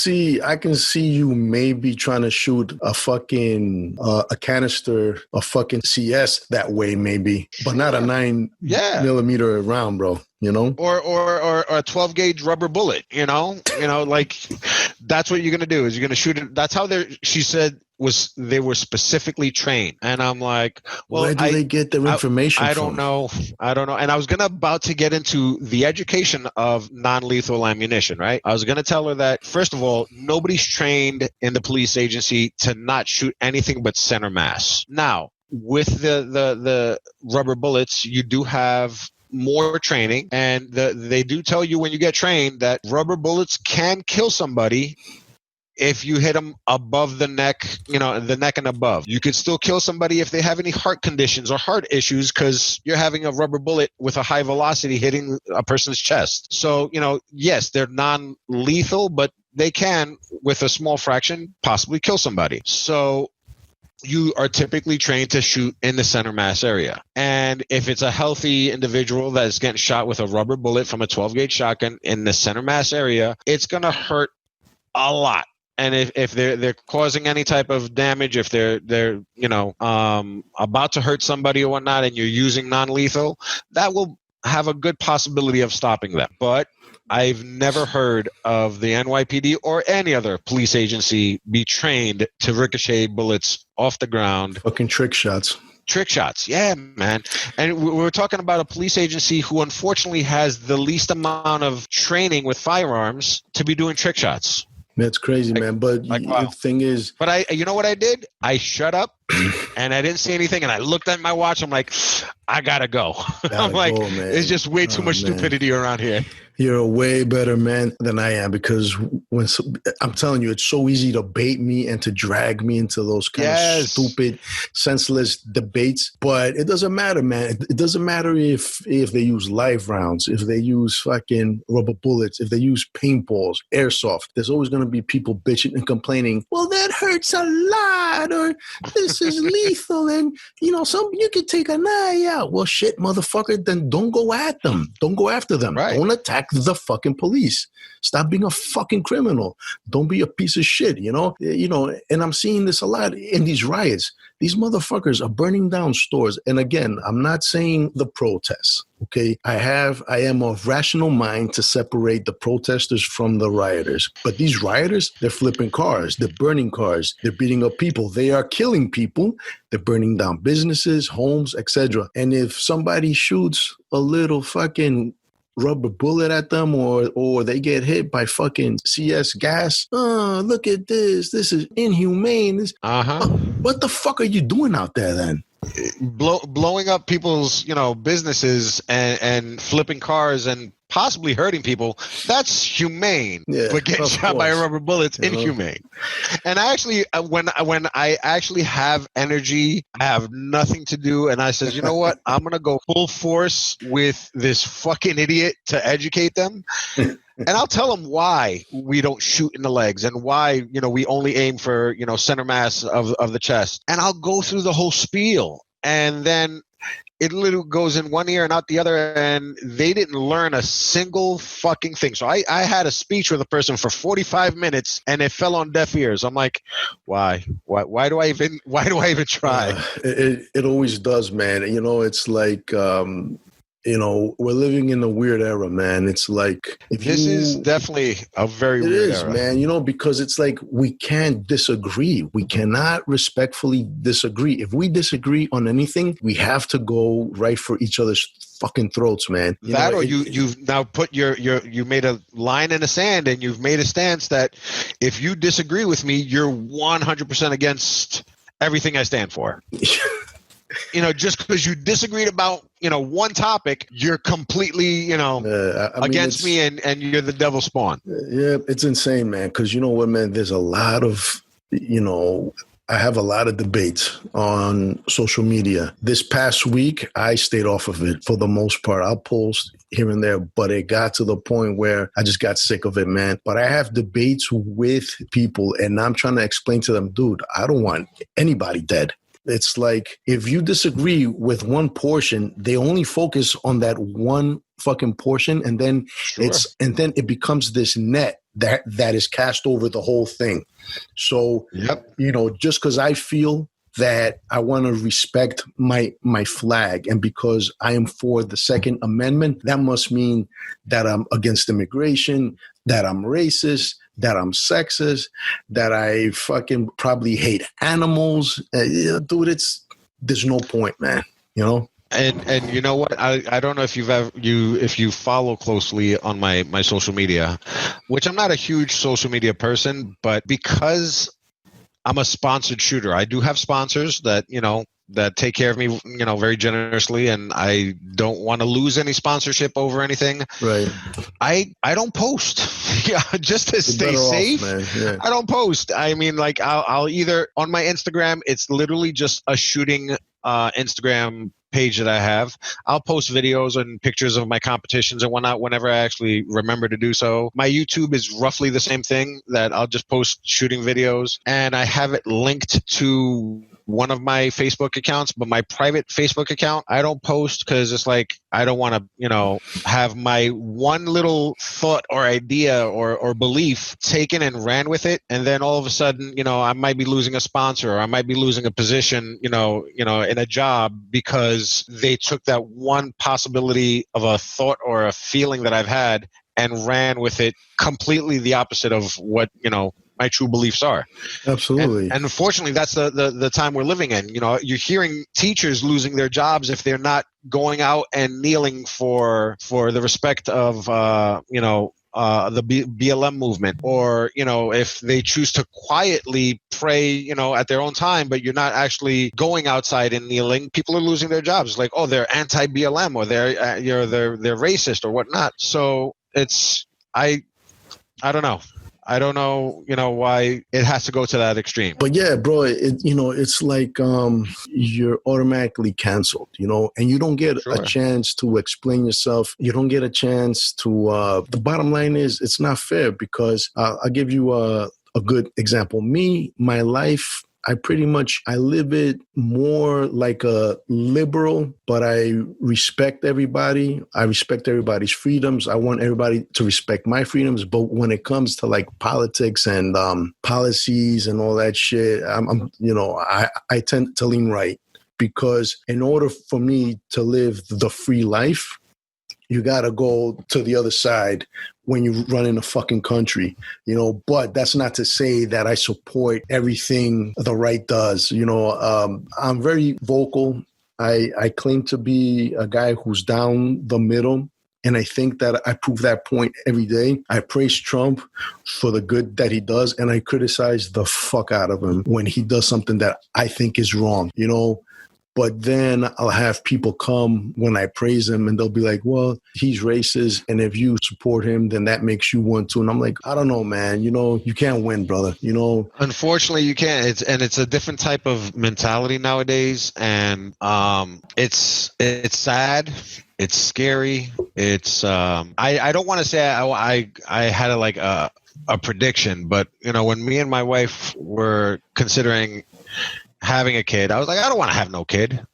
S1: see you maybe trying to shoot a fucking a canister, a fucking CS that way, maybe, but not a 9mm round, bro.
S2: Or a 12 gauge rubber bullet. Like that's what you're gonna do. Is you're gonna shoot it. That's how she said they were specifically trained. And I'm like, well,
S1: where do they get their information from?
S2: I don't know. And I was about to get into the education of non-lethal ammunition, right? I was going to tell her that, first of all, nobody's trained in the police agency to not shoot anything but center mass. Now, with the rubber bullets, you do have more training, and they do tell you when you get trained that rubber bullets can kill somebody if you hit them above the neck, the neck and above. You could still kill somebody if they have any heart conditions or heart issues, because you're having a rubber bullet with a high velocity hitting a person's chest. So, yes, they're non-lethal, but they can, with a small fraction, possibly kill somebody. So you are typically trained to shoot in the center mass area. And if it's a healthy individual that is getting shot with a rubber bullet from a 12-gauge shotgun in the center mass area, it's going to hurt a lot. And if they're causing any type of damage, if they're about to hurt somebody or whatnot, and you're using non-lethal, that will have a good possibility of stopping them. But I've never heard of the NYPD or any other police agency be trained to ricochet bullets off the ground.
S1: Fucking trick shots.
S2: Trick shots, yeah, man. And we're talking about a police agency who unfortunately has the least amount of training with firearms to be doing trick shots.
S1: That's crazy, man. But
S2: wow.
S1: The thing is...
S2: But you know what I did? I shut up
S3: And I didn't see anything, and I looked at my watch. I'm like, I gotta go. I'm like,
S1: man.
S3: There's just way too much stupidity around here.
S1: You're a way better man than I am, because I'm telling you, it's so easy to bait me and to drag me into those kind of stupid, senseless debates. But it doesn't matter, man. It doesn't matter if they use live rounds, if they use fucking rubber bullets, if they use paintballs, airsoft. There's always going to be people bitching and complaining, well, that hurts a lot, or this is lethal, and, you could take an eye out. Well, shit, motherfucker, then don't go at them. Don't go after them.
S3: Right.
S1: Don't attack the fucking police. Stop being a fucking criminal. Don't be a piece of shit, and I'm seeing this a lot in these riots. These motherfuckers are burning down stores. And again, I'm not saying the protests, okay? I am of rational mind to separate the protesters from the rioters. But these rioters, they're flipping cars, they're burning cars, they're beating up people, they are killing people, they're burning down businesses, homes, etc. And if somebody shoots a little fucking rubber bullet at them, or they get hit by fucking CS gas. Oh, look at this. This is inhumane. What the fuck are you doing out there then?
S3: Blowing up people's, businesses and flipping cars and possibly hurting people, that's humane. Yeah, but getting shot by a rubber bullet's inhumane. And I actually, when I actually have energy, I have nothing to do, and I says, you know what? I'm going to go full force with this fucking idiot to educate them. And I'll tell them why we don't shoot in the legs, and why, we only aim for, center mass of the chest. And I'll go through the whole spiel. And then it literally goes in one ear and out the other, and they didn't learn a single fucking thing. So I had a speech with a person for 45 minutes, and it fell on deaf ears. I'm like, why do I even try?
S1: It always does, man. It's like, we're living in a weird era, man. It's like
S3: this is definitely a very weird era,
S1: man. Because it's like we can't disagree. We cannot respectfully disagree. If we disagree on anything, we have to go right for each other's fucking throats, man.
S3: You've now put you made a line in the sand, and you've made a stance that if you disagree with me, you're 100% against everything I stand for. Just because you disagreed about, one topic, you're completely, against me, and you're the devil spawn.
S1: Yeah, it's insane, man. Because you know what, man, there's a lot of, I have a lot of debates on social media. This past week, I stayed off of it for the most part. I'll post here and there, but it got to the point where I just got sick of it, man. But I have debates with people, and I'm trying to explain to them, dude, I don't want anybody dead. It's like, if you disagree with one portion, they only focus on that one fucking portion, and then it becomes this net that is cast over the whole thing. So, just because I feel that I want to respect my flag, and because I am for the Second Amendment, that must mean that I'm against immigration, that I'm racist, that I'm sexist, that I fucking probably hate animals. Dude, there's no point, man.
S3: And you know what? I don't know if if you follow closely on my social media, which I'm not a huge social media person, but because I'm a sponsored shooter, I do have sponsors that that take care of me, very generously, and I don't want to lose any sponsorship over anything.
S1: Right.
S3: I don't post. Just to stay safe. I don't post. I mean, like I'll either on my Instagram, it's literally just a shooting Instagram page that I have. I'll post videos and pictures of my competitions and whatnot whenever I actually remember to do so. My YouTube is roughly the same thing, that I'll just post shooting videos, and I have it linked to one of my Facebook accounts, but my private Facebook account, I don't post, because it's like, I don't want to, have my one little thought or idea or belief taken and ran with it. And then all of a sudden, I might be losing a sponsor, or I might be losing a position, in a job, because they took that one possibility of a thought or a feeling that I've had and ran with it completely the opposite of what, my true beliefs are.
S1: Absolutely.
S3: And unfortunately, that's the time we're living in. You're hearing teachers losing their jobs if they're not going out and kneeling for the respect of, the BLM movement, or, if they choose to quietly pray, at their own time, but you're not actually going outside and kneeling, people are losing their jobs. Like, oh, they're anti-BLM, or they're racist or whatnot. So I don't know. I don't know, why it has to go to that extreme.
S1: But yeah, bro, it's like you're automatically canceled, and you don't get a chance to explain yourself. You don't get a chance to, the bottom line is it's not fair, because I'll give you a good example. My life, I live it more like a liberal, but I respect everybody. I respect everybody's freedoms. I want everybody to respect my freedoms. But when it comes to like politics and policies and all that shit, I tend to lean right, because in order for me to live the free life, you got to go to the other side when you run in a fucking country, but that's not to say that I support everything the right does. I'm very vocal. I claim to be a guy who's down the middle. And I think that I prove that point every day. I praise Trump for the good that he does, and I criticize the fuck out of him when he does something that I think is wrong, But then I'll have people come when I praise him, and they'll be like, well, he's racist, and if you support him, then that makes you one too. And I'm like, I don't know, man. You can't win, brother.
S3: Unfortunately, you can't. It's a different type of mentality nowadays, and it's sad. It's scary. It's I don't want to say I had a prediction, but when me and my wife were considering having a kid, I was like, I don't want to have no kid,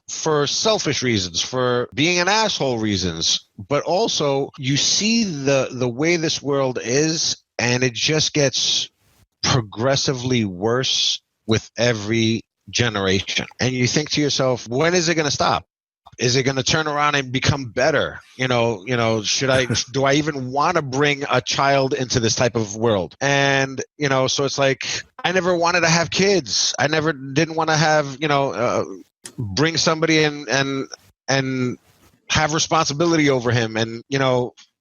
S3: for selfish reasons, for being an asshole reasons, but also you see the way this world is, and it just gets progressively worse with every generation. And you think to yourself, when is it going to stop? Is it going to turn around and become better? Do I even want to bring a child into this type of world? And, so it's like, I never wanted to have kids. I never didn't want to have, bring somebody in and have responsibility over him and,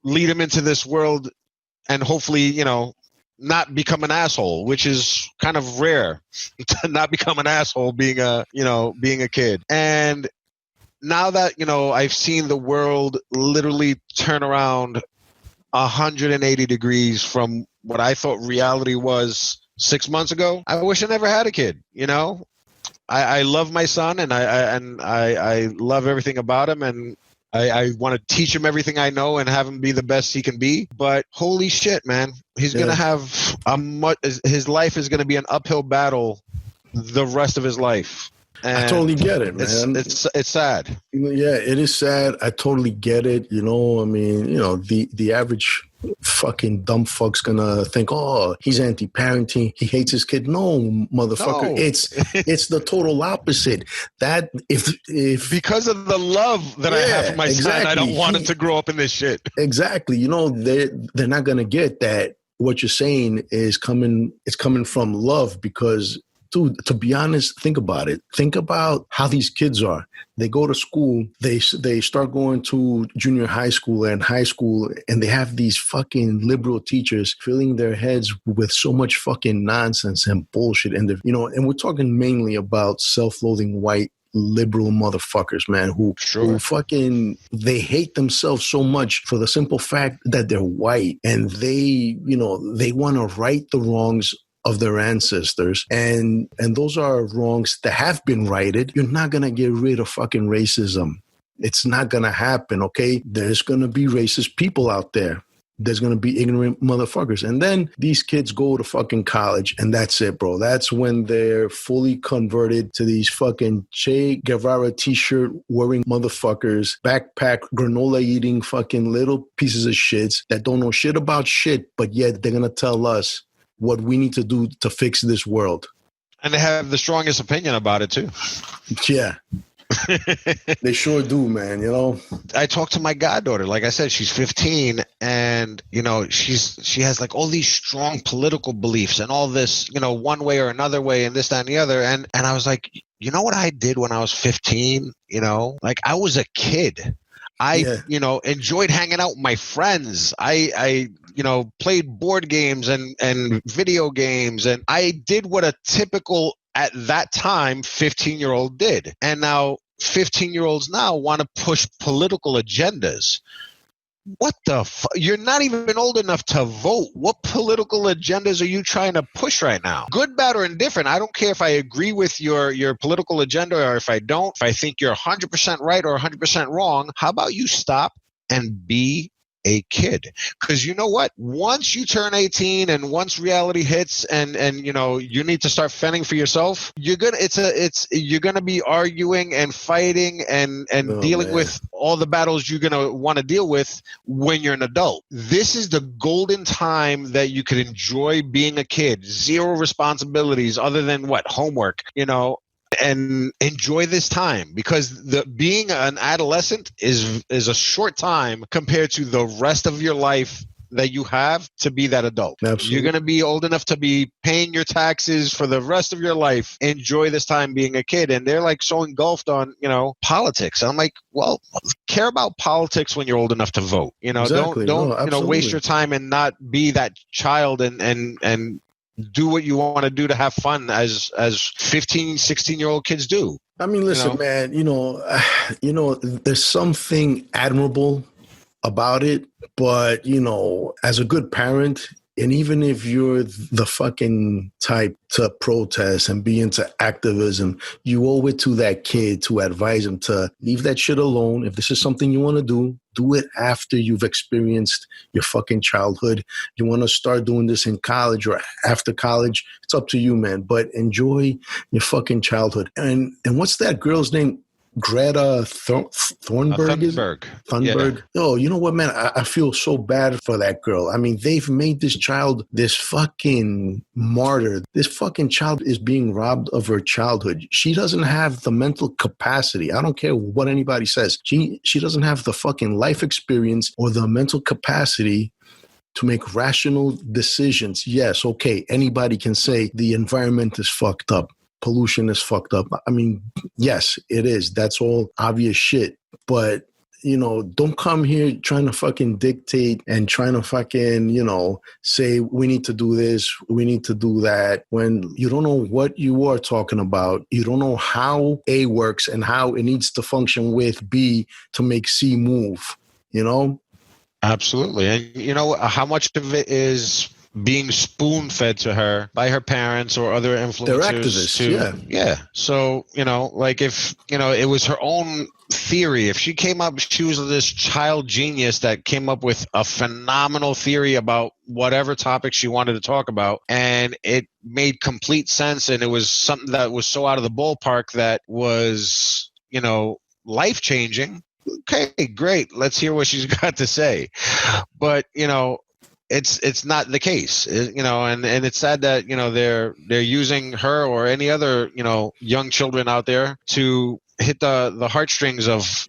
S3: lead him into this world and hopefully, not become an asshole, which is kind of rare to not become an asshole being a kid. And now that, I've seen the world literally turn around 180 degrees from what I thought reality was 6 months ago, I wish I never had a kid. I love my son, and I love everything about him, and I want to teach him everything I know and have him be the best he can be. But holy shit, man, he's going to have his life is going to be an uphill battle the rest of his life. And
S1: I totally get it, man.
S3: It's sad.
S1: Yeah, it is sad. I totally get it. The average fucking dumb fuck's gonna think, oh, he's anti-parenting, he hates his kid. No, motherfucker. No. It's the total opposite. That if
S3: because of the love that I have for my son, I don't want him to grow up in this shit.
S1: Exactly. They're not gonna get that what you're saying is coming from love, because dude, to be honest, think about it. Think about how these kids are. They go to school, they start going to junior high school and high school, and they have these fucking liberal teachers filling their heads with so much fucking nonsense and bullshit. And and we're talking mainly about self-loathing white liberal motherfuckers, man, who fucking, they hate themselves so much for the simple fact that they're white, and they want to right the wrongs of their ancestors, and those are wrongs that have been righted. You're not gonna get rid of fucking racism. It's not gonna happen, okay? There's gonna be racist people out there. There's gonna be ignorant motherfuckers. And then these kids go to fucking college, and that's it, bro. That's when they're fully converted to these fucking Che Guevara t-shirt wearing motherfuckers, backpack, granola eating fucking little pieces of shits that don't know shit about shit, but yet they're gonna tell us what we need to do to fix this world.
S3: And they have the strongest opinion about it too.
S1: Yeah. They sure do, man.
S3: I talked to my goddaughter. Like I said, she's 15, and she has like all these strong political beliefs and all this, one way or another way, and this, that, and the other. And I was like, you know what I did when I was 15? Like, I was a kid. I enjoyed hanging out with my friends. I played board games and video games, and I did what a typical, at that time, 15-year-old did. And now 15-year-olds now want to push political agendas. What the fuck? You're not even old enough to vote. What political agendas are you trying to push right now? Good, bad, or indifferent. I don't care if I agree with your political agenda or if I don't. If I think you're 100% right or 100% wrong, how about you stop and be a kid? Because you know what? Once you turn 18 and once reality hits and you need to start fending for yourself, you're gonna be arguing and fighting and dealing with all the battles you're gonna want to deal with when you're an adult. This is the golden time that you could enjoy being a kid. Zero responsibilities other than homework, and enjoy this time, because being an adolescent is a short time compared to the rest of your life that you have to be that adult.
S1: Absolutely.
S3: You're going to be old enough to be paying your taxes for the rest of your life. Enjoy this time being a kid. And they're like so engulfed on, politics. I'm like, well, care about politics when you're old enough to vote.
S1: Exactly.
S3: Don't waste your time and not be that child and do what you want to do to have fun as 15, 16-year-old kids do.
S1: I mean, listen, man, there's something admirable about it, but, as a good parent, and even if you're the fucking type to protest and be into activism, you owe it to that kid to advise him to leave that shit alone. If this is something you want to do it after you've experienced your fucking childhood. You want to start doing this in college or after college, it's up to you, man. But enjoy your fucking childhood. And what's that girl's name? Greta Thunberg.
S3: Yeah.
S1: Oh, you know what, man? I feel so bad for that girl. I mean, they've made this child this fucking martyr. This fucking child is being robbed of her childhood. She doesn't have the mental capacity. I don't care what anybody says. She doesn't have the fucking life experience or the mental capacity to make rational decisions. Yes, okay, anybody can say the environment is fucked up. Pollution is fucked up. I mean, yes, it is. That's all obvious shit. But, don't come here trying to fucking dictate and trying to fucking, say we need to do this, we need to do that, when you don't know what you are talking about. You don't know how A works and how it needs to function with B to make C move,
S3: Absolutely. And how much of it is being spoon-fed to her by her parents or other influencers.
S1: They're activists,
S3: yeah. So, if, it was her own theory, if she came up, she was this child genius that came up with a phenomenal theory about whatever topic she wanted to talk about, and it made complete sense, and it was something that was so out of the ballpark that was, life-changing. Okay, great. Let's hear what she's got to say. But, it's not the case, and it's sad that, they're using her or any other, young children out there to hit the heartstrings of,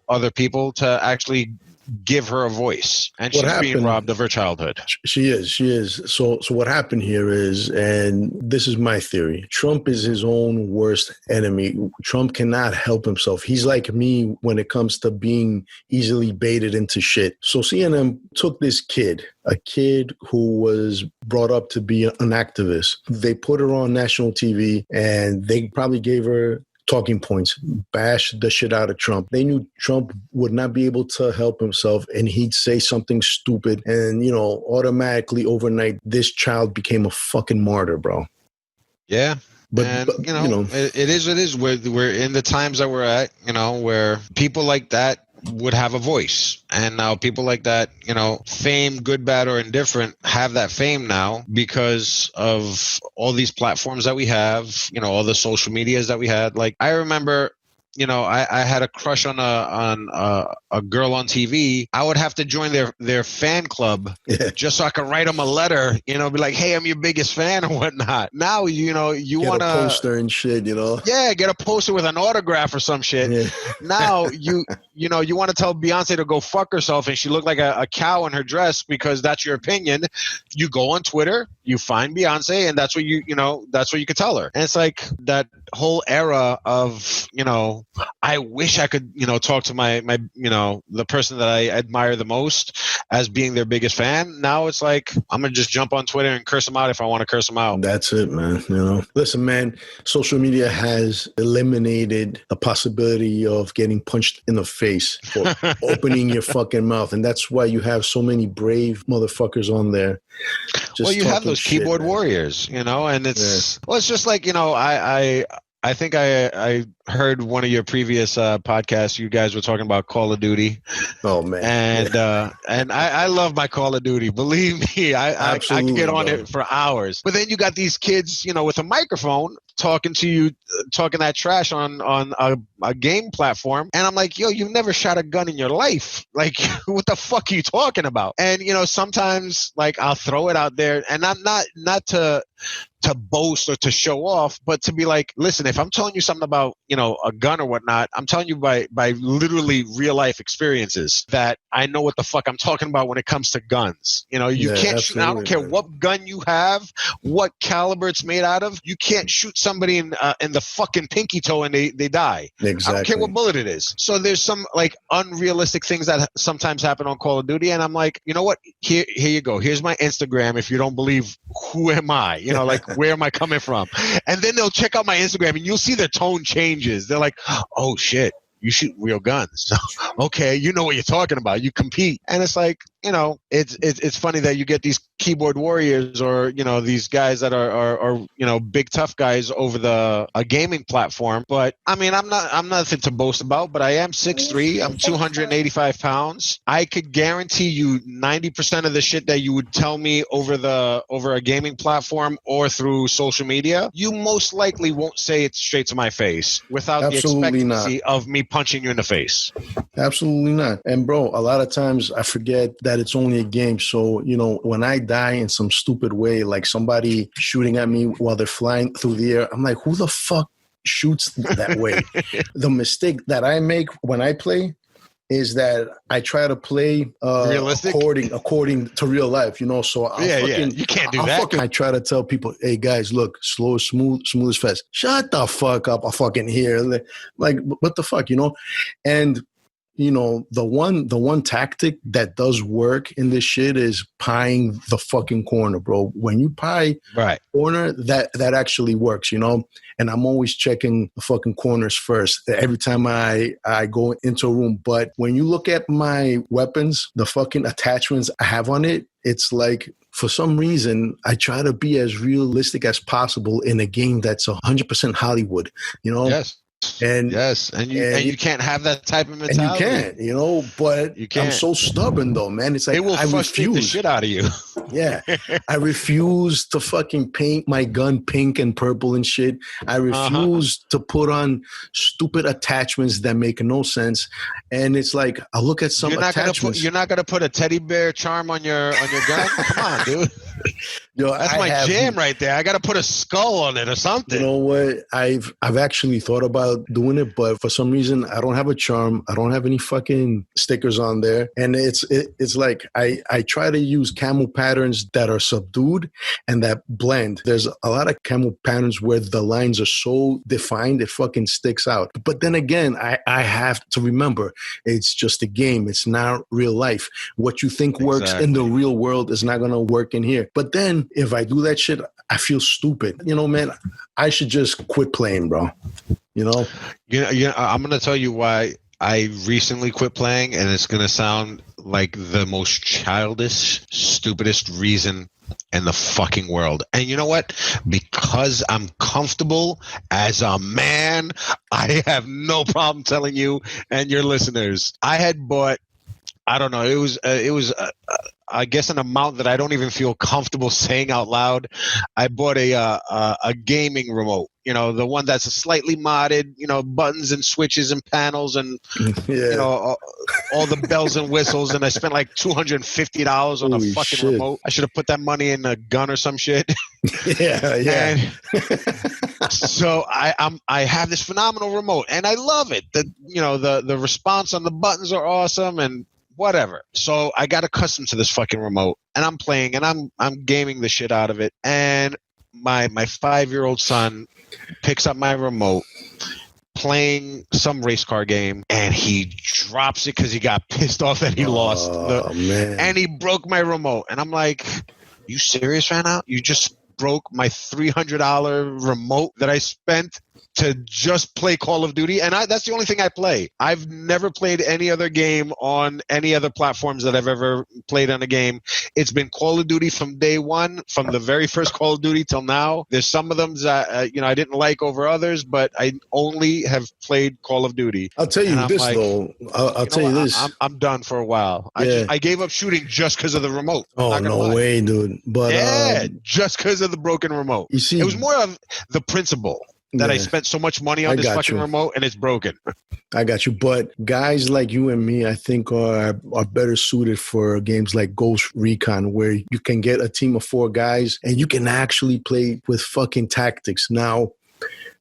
S3: other people to actually give her a voice. And she's being robbed of her childhood.
S1: She is. So what happened here is, and this is my theory, Trump is his own worst enemy. Trump cannot help himself. He's like me when it comes to being easily baited into shit. So CNN took this kid, a kid who was brought up to be an activist. They put her on national TV and they probably gave her talking points, bash the shit out of Trump. They knew Trump would not be able to help himself and he'd say something stupid. And, automatically overnight, this child became a fucking martyr, bro.
S3: Yeah. But it is. We're in the times that we're at, where people like that would have a voice. And now people like that, fame, good, bad, or indifferent, have that fame now because of all these platforms that we have, all the social medias that we had. Like, I remember, I had a crush on a girl on TV. I would have to join their fan club just so I could write them a letter, be like, hey, I'm your biggest fan or whatnot. Now, you want to
S1: get a poster and shit,
S3: Yeah, get a poster with an autograph or some shit.
S1: Yeah.
S3: Now you know, you want to tell Beyonce to go fuck herself and she looked like a cow in her dress because that's your opinion, you go on Twitter, you find Beyonce, and that's what that's what you could tell her. And it's like that whole era of, you know, I wish I could, you know, talk to my you know, the person that I admire the most as being their biggest fan. Now it's like, I'm going to just jump on Twitter and curse them out if I want to curse them out.
S1: That's it, man. You know, listen, man, social media has eliminated the possibility of getting punched in the face for opening your fucking mouth. And that's why you have so many brave motherfuckers on there.
S3: Well, you have those keyboard warriors, you know, and it's, well, it's just like, you know, I think I heard one of your previous podcasts. You guys were talking about Call of Duty.
S1: Oh man!
S3: And I love my Call of Duty. Believe me, I can get on it for hours. But then you got these kids, you know, with a microphone talking to you, talking that trash on a game platform, and I'm like, yo, you've never shot a gun in your life. Like, what the fuck are you talking about? And you know, sometimes like I'll throw it out there, and I'm not to boast or to show off, but to be like, listen, if I'm telling you something about, you know, a gun or whatnot, I'm telling you by literally real life experiences that I know what the fuck I'm talking about when it comes to guns. You know, you can't shoot. I don't care what gun you have, what caliber it's made out of. You can't shoot somebody in the fucking pinky toe and they die.
S1: Exactly.
S3: I don't care what bullet it is. So there's some like unrealistic things that sometimes happen on Call of Duty, and I'm like, you know what? Here you go. Here's my Instagram. If you don't believe, who am I? You know, like, where am I coming from? And then they'll check out my Instagram and you'll see their tone changes. They're like, oh shit, you shoot real guns. Okay, you know what you're talking about. You compete. And it's like, you know, it's funny that you get these keyboard warriors or, you know, these guys that are you know, big tough guys over a gaming platform. But I mean, I'm nothing to boast about, but I am 6'3", I'm 285 pounds. I could guarantee you 90% of the shit that you would tell me over a gaming platform or through social media, you most likely won't say it straight to my face without the expectancy of me punching you in the face.
S1: Absolutely not. And bro, a lot of times I forget that it's only a game. So, you know, when I die in some stupid way, like somebody shooting at me while they're flying through the air, I'm like, who the fuck shoots that way? The mistake that I make when I play is that I try to play according to real life, you know. So
S3: you can't do that.
S1: I try to tell people, hey guys, look, slow, smooth as fast. Shut the fuck up! I fucking hear like what the fuck, you know. And you know, the one tactic that does work in this shit is pieing the fucking corner, bro. When you pie corner, that actually works, you know. And I'm always checking the fucking corners first every time I go into a room. But when you look at my weapons, the fucking attachments I have on it, it's like, for some reason, I try to be as realistic as possible in a game that's 100% Hollywood, you know?
S3: Yes. And you can't have that type of mentality.
S1: And you can't, you know, but I'm so stubborn though, man. It's like,
S3: it will frustrate the shit out of you.
S1: Yeah. I refuse to fucking paint my gun pink and purple and shit. I refuse to put on stupid attachments that make no sense. And it's like, I look at some attachments.
S3: You're not gonna put a teddy bear charm on your gun? Come on, dude. Yo, that's my jam right there. I got to put a skull on it or something.
S1: You know what? I've actually thought about doing it, but for some reason I don't have a charm. I don't have any fucking stickers on there, and it's like I try to use camo patterns that are subdued and that blend. There's a lot of camo patterns where the lines are so defined it fucking sticks out. But then again, I have to remember it's just a game. It's not real life. What you think works in the real world is not gonna work in here. But then if I do that shit, I feel stupid. You know, man, I should just quit playing, bro. You know?
S3: I'm going to tell you why I recently quit playing, and it's going to sound like the most childish, stupidest reason in the fucking world. And you know what? Because I'm comfortable as a man, I have no problem telling you and your listeners. I had bought I don't know. It was I guess an amount that I don't even feel comfortable saying out loud. I bought a gaming remote, the one that's slightly modded, buttons and switches and panels and all the bells and whistles. And I spent like $250 on
S1: Holy
S3: a fucking
S1: shit.
S3: remote. I should have put that money in a gun or some shit.
S1: Yeah.
S3: So I have this phenomenal remote and I love it. The response on the buttons are awesome and whatever. So I got accustomed to this fucking remote and I'm playing and I'm gaming the shit out of it. And my 5-year-old son picks up my remote playing some race car game and he drops it because he got pissed off that he lost
S1: man.
S3: And he broke my remote. And I'm like, you serious right now? You just broke my $300 remote that I spent to just play Call of Duty, and that's the only thing I play. I've never played any other game on any other platforms that I've ever played on a game. It's been Call of Duty from day one, from the very first Call of Duty till now. There's some of them that I didn't like over others, but I only have played Call of Duty.
S1: I'll tell you this, though. I'll tell you this.
S3: I'm done for a while.
S1: Yeah.
S3: I gave up shooting just because of the remote.
S1: Oh, no way, dude. But
S3: just because of the broken remote.
S1: You see,
S3: it was more of the principle that I spent so much money on this fucking remote and it's broken.
S1: I got you. But guys like you and me, I think are better suited for games like Ghost Recon, where you can get a team of 4 guys and you can actually play with fucking tactics. Now,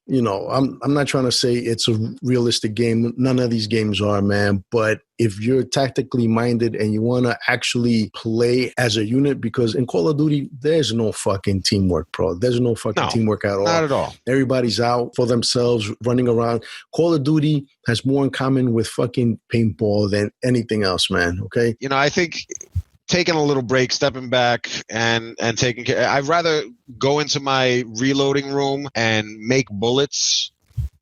S1: I'm not trying to say it's a realistic game. None of these games are, man. But if you're tactically minded and you want to actually play as a unit, because in Call of Duty, there's no fucking teamwork, bro. There's no fucking teamwork at all.
S3: Not at all.
S1: Everybody's out for themselves, running around. Call of Duty has more in common with fucking paintball than anything else, man. Okay?
S3: I think taking a little break, stepping back and taking care. I'd rather go into my reloading room and make bullets.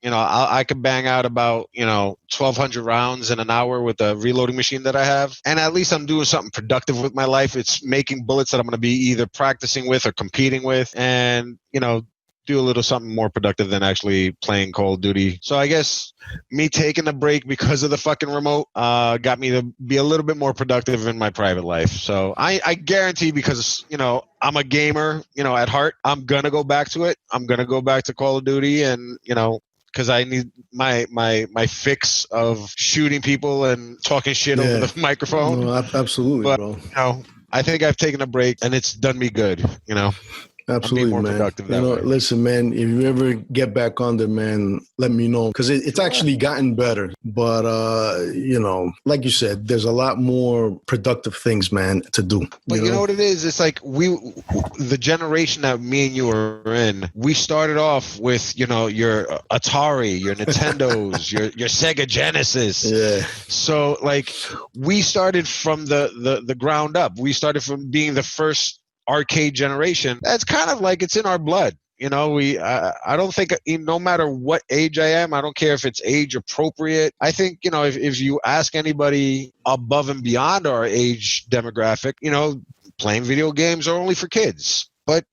S3: I could bang out about, 1,200 rounds in an hour with the reloading machine that I have. And at least I'm doing something productive with my life. It's making bullets that I'm going to be either practicing with or competing with and, do a little something more productive than actually playing Call of Duty. So I guess me taking a break because of the fucking remote got me to be a little bit more productive in my private life. So I guarantee, because, I'm a gamer, at heart, I'm going to go back to it. I'm going to go back to Call of Duty and, because I need my fix of shooting people and talking shit over the microphone.
S1: No, absolutely,
S3: but,
S1: bro.
S3: I think I've taken a break and it's done me good,
S1: Absolutely, man. Listen, man, if you ever get back on there, man, let me know. Because it's actually gotten better. But, like you said, there's a lot more productive things, man, to do.
S3: But you know what it is? It's like the generation that me and you are in, we started off with, your Atari, your Nintendos, your Sega Genesis.
S1: Yeah. So,
S3: we started from the ground up. We started from being the first arcade generation. That's kind of like it's in our blood. I don't think, no matter what age I am, I don't care if it's age appropriate. I think, if you ask anybody above and beyond our age demographic, playing video games are only for kids. But,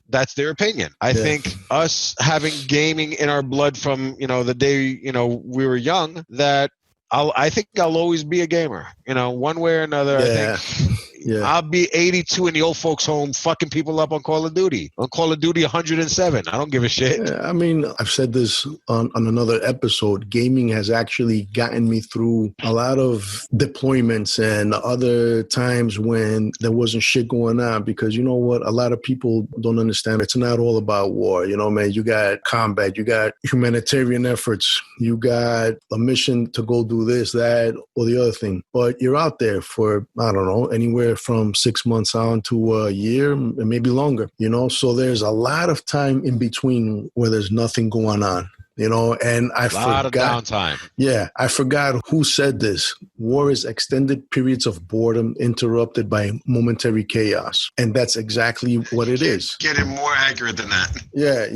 S3: that's their opinion. I think us having gaming in our blood from, the day, we were young, that I think I'll always be a gamer, one way or another. I think I'll be 82 in the old folks home fucking people up on Call of Duty. On Call of Duty 107. I don't give a shit.
S1: Yeah, I mean, I've said this on another episode. Gaming has actually gotten me through a lot of deployments and other times when there wasn't shit going on, because you know what? A lot of people don't understand. It's not all about war. Man, you got combat, you got humanitarian efforts, you got a mission to go do this, that, or the other thing. But you're out there for, I don't know, anywhere from 6 months on to a year and maybe longer, so there's a lot of time in between where there's nothing going on, and I forgot. A lot of
S3: downtime.
S1: Yeah, I forgot who said this. War is extended periods of boredom interrupted by momentary chaos. And that's exactly what it is.
S2: Getting more accurate than that.
S1: Yeah,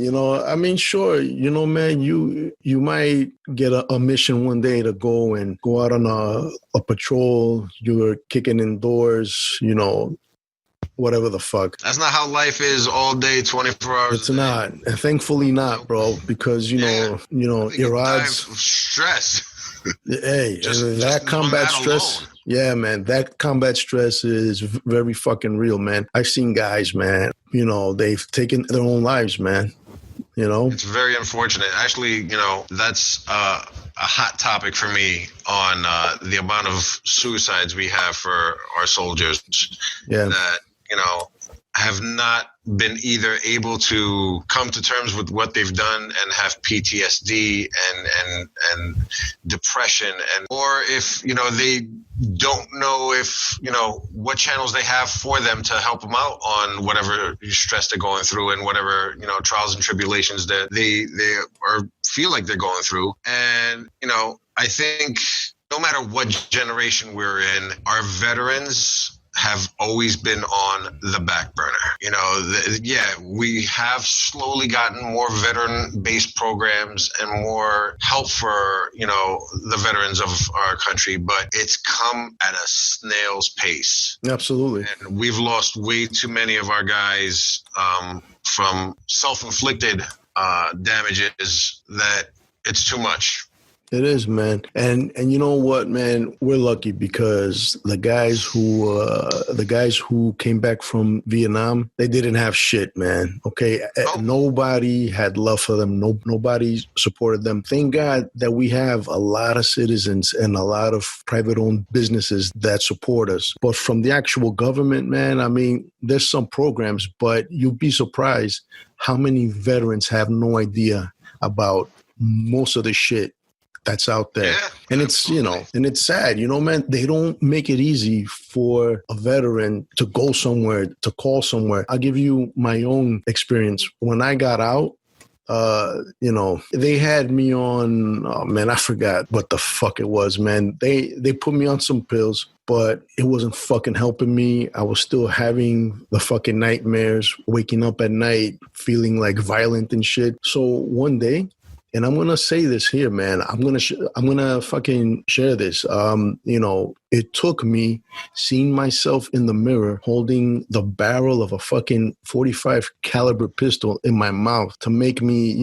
S1: I mean, sure, man, you might get a mission one day to go out on a patrol. You're kicking indoors, whatever the fuck.
S2: That's not how life is all day, 24 hours.
S1: It's not. And thankfully not, bro, because your odds
S2: stress.
S1: Hey, that combat stress.
S2: Alone.
S1: Yeah, man, that combat stress is very fucking real, man. I've seen guys, man, they've taken their own lives, man.
S2: It's very unfortunate. Actually, that's a hot topic for me on the amount of suicides we have for our soldiers.
S1: Yeah.
S2: That, have not been either able to come to terms with what they've done and have PTSD and depression, or if they don't know if what channels they have for them to help them out on whatever stress they're going through and whatever trials and tribulations that they feel like they're going through. And I think no matter what generation we're in, our veterans have always been on the back burner. We have slowly gotten more veteran-based programs and more help for, the veterans of our country, but it's come at a snail's pace.
S1: Absolutely.
S2: And we've lost way too many of our guys from self-inflicted damages that it's too much.
S1: It is, man. And you know what, man? We're lucky because the guys who came back from Vietnam, they didn't have shit, man. Okay. Oh. Nobody had love for them. Nobody supported them. Thank God that we have a lot of citizens and a lot of private owned businesses that support us. But from the actual government, man, I mean, there's some programs, but you'd be surprised how many veterans have no idea about most of the shit that's out there. Yeah, and it's, and it's sad, man, they don't make it easy for a veteran to go somewhere, to call somewhere. I'll give you my own experience. When I got out, they had me on, oh man, I forgot what the fuck it was, man. They put me on some pills, but it wasn't fucking helping me. I was still having the fucking nightmares, waking up at night, feeling like violent and shit. So one day, and I'm going to say this here, man, I'm going to fucking share this. It took me seeing myself in the mirror holding the barrel of a fucking 45 caliber pistol in my mouth to make me,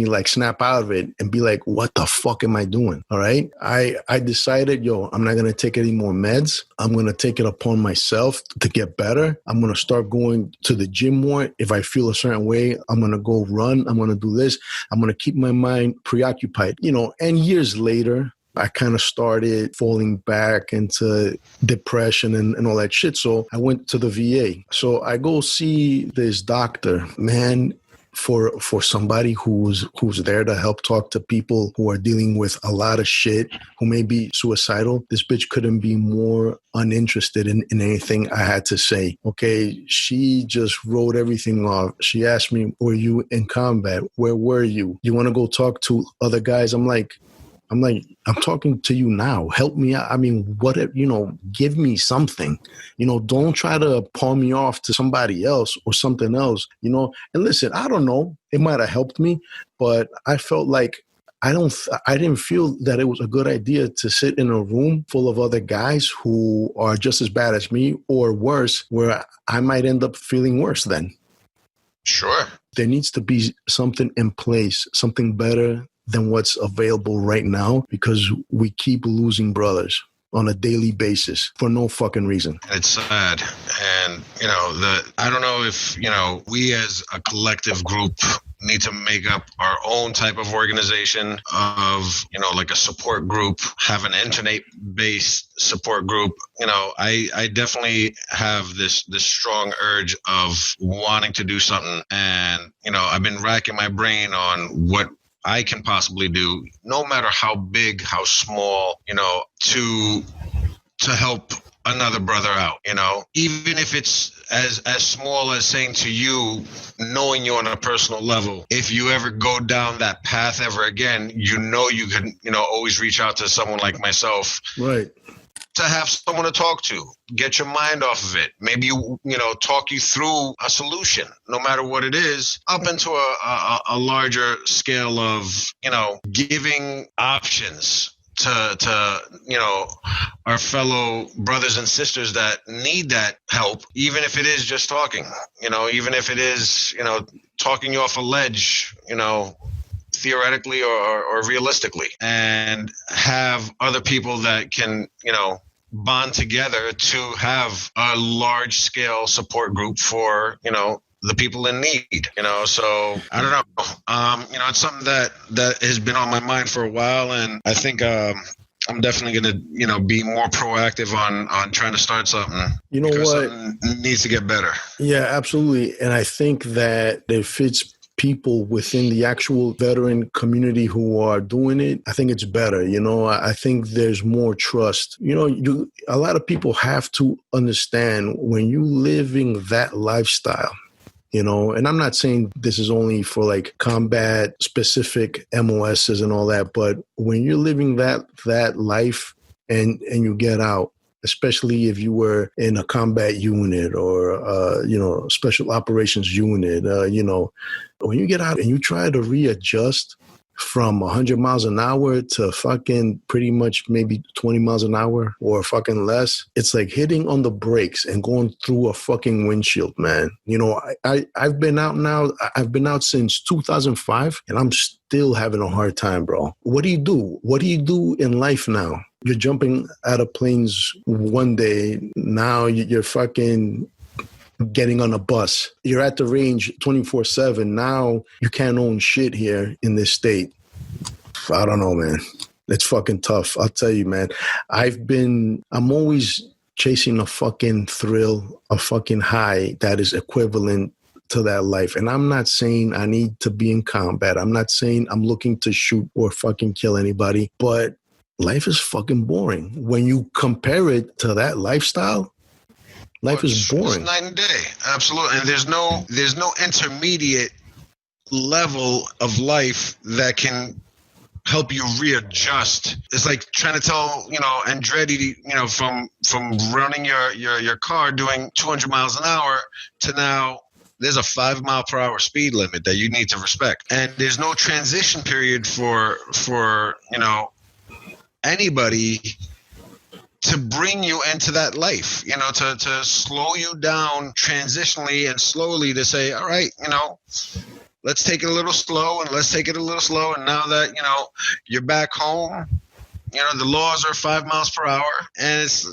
S1: like snap out of it and be like, what the fuck am I doing? All right. I decided, I'm not going to take any more meds. I'm going to take it upon myself to get better. I'm going to start going to the gym more. If I feel a certain way, I'm going to go run. I'm going to do this. I'm going to keep my mind preoccupied, and years later, I kind of started falling back into depression and all that shit. So I went to the VA. So I go see this doctor, man. For somebody who's there to help talk to people who are dealing with a lot of shit, who may be suicidal, this bitch couldn't be more uninterested in anything I had to say. Okay, she just wrote everything off. She asked me, were you in combat? Where were you? You want to go talk to other guys? I'm like, I'm talking to you now. Help me out. I mean, give me something. Don't try to palm me off to somebody else or something else, And listen, I don't know. It might have helped me, but I felt like I didn't feel that it was a good idea to sit in a room full of other guys who are just as bad as me or worse, where I might end up feeling worse then.
S2: Sure.
S1: There needs to be something in place, something better than what's available right now, because we keep losing brothers on a daily basis for no fucking reason.
S2: It's sad. And, I don't know if, we as a collective group need to make up our own type of organization of, like a support group, have an internet-based support group. I definitely have this strong urge of wanting to do something. And, I've been racking my brain on what I can possibly do, no matter how big, how small, to help another brother out, even if it's as small as saying to you, knowing you on a personal level, if you ever go down that path ever again, you can, always reach out to someone like myself.
S1: Right.
S2: To have someone to talk to, get your mind off of it. Maybe, talk you through a solution, no matter what it is, up into a larger scale of, giving options to our fellow brothers and sisters that need that help, even if it is just talking, even if it is, talking you off a ledge, theoretically or realistically, and have other people that can, bond together to have a large scale support group for, the people in need, so I don't know. It's something that has been on my mind for a while. And I think, I'm definitely going to, be more proactive on trying to start something.
S1: You know what?
S2: Something needs to get better.
S1: Yeah, absolutely. And I think that it fits people within the actual veteran community who are doing it. I think it's better. I think there's more trust. A lot of people have to understand when you living that lifestyle, and I'm not saying this is only for like combat specific MOSs and all that, but when you're living that life and you get out, especially if you were in a combat unit or, special operations unit, when you get out and you try to readjust from 100 miles an hour to fucking pretty much maybe 20 miles an hour or fucking less, it's like hitting on the brakes and going through a fucking windshield, man. I've been out now. I've been out since 2005 and I'm still having a hard time, bro. What do you do? What do you do in life now? You're jumping out of planes one day. Now you're fucking getting on a bus. You're at the range 24/7. Now you can't own shit here in this state. I don't know, man. It's fucking tough. I'll tell you, man. I'm always chasing a fucking thrill, a fucking high that is equivalent to that life. And I'm not saying I need to be in combat. I'm not saying I'm looking to shoot or fucking kill anybody, but life is fucking boring. When you compare it to that lifestyle, life is boring.
S2: It's night and day. Absolutely. And there's no intermediate level of life that can help you readjust. It's like trying to tell, Andretti, from running your car doing 200 miles an hour to now there's a 5 mile per hour speed limit that you need to respect. And there's no transition period for anybody to bring you into that life, to slow you down transitionally and slowly to say, all right, let's take it a little slow and let's take it a little slow. And now that, you're back home, the laws are 5 miles per hour and it's,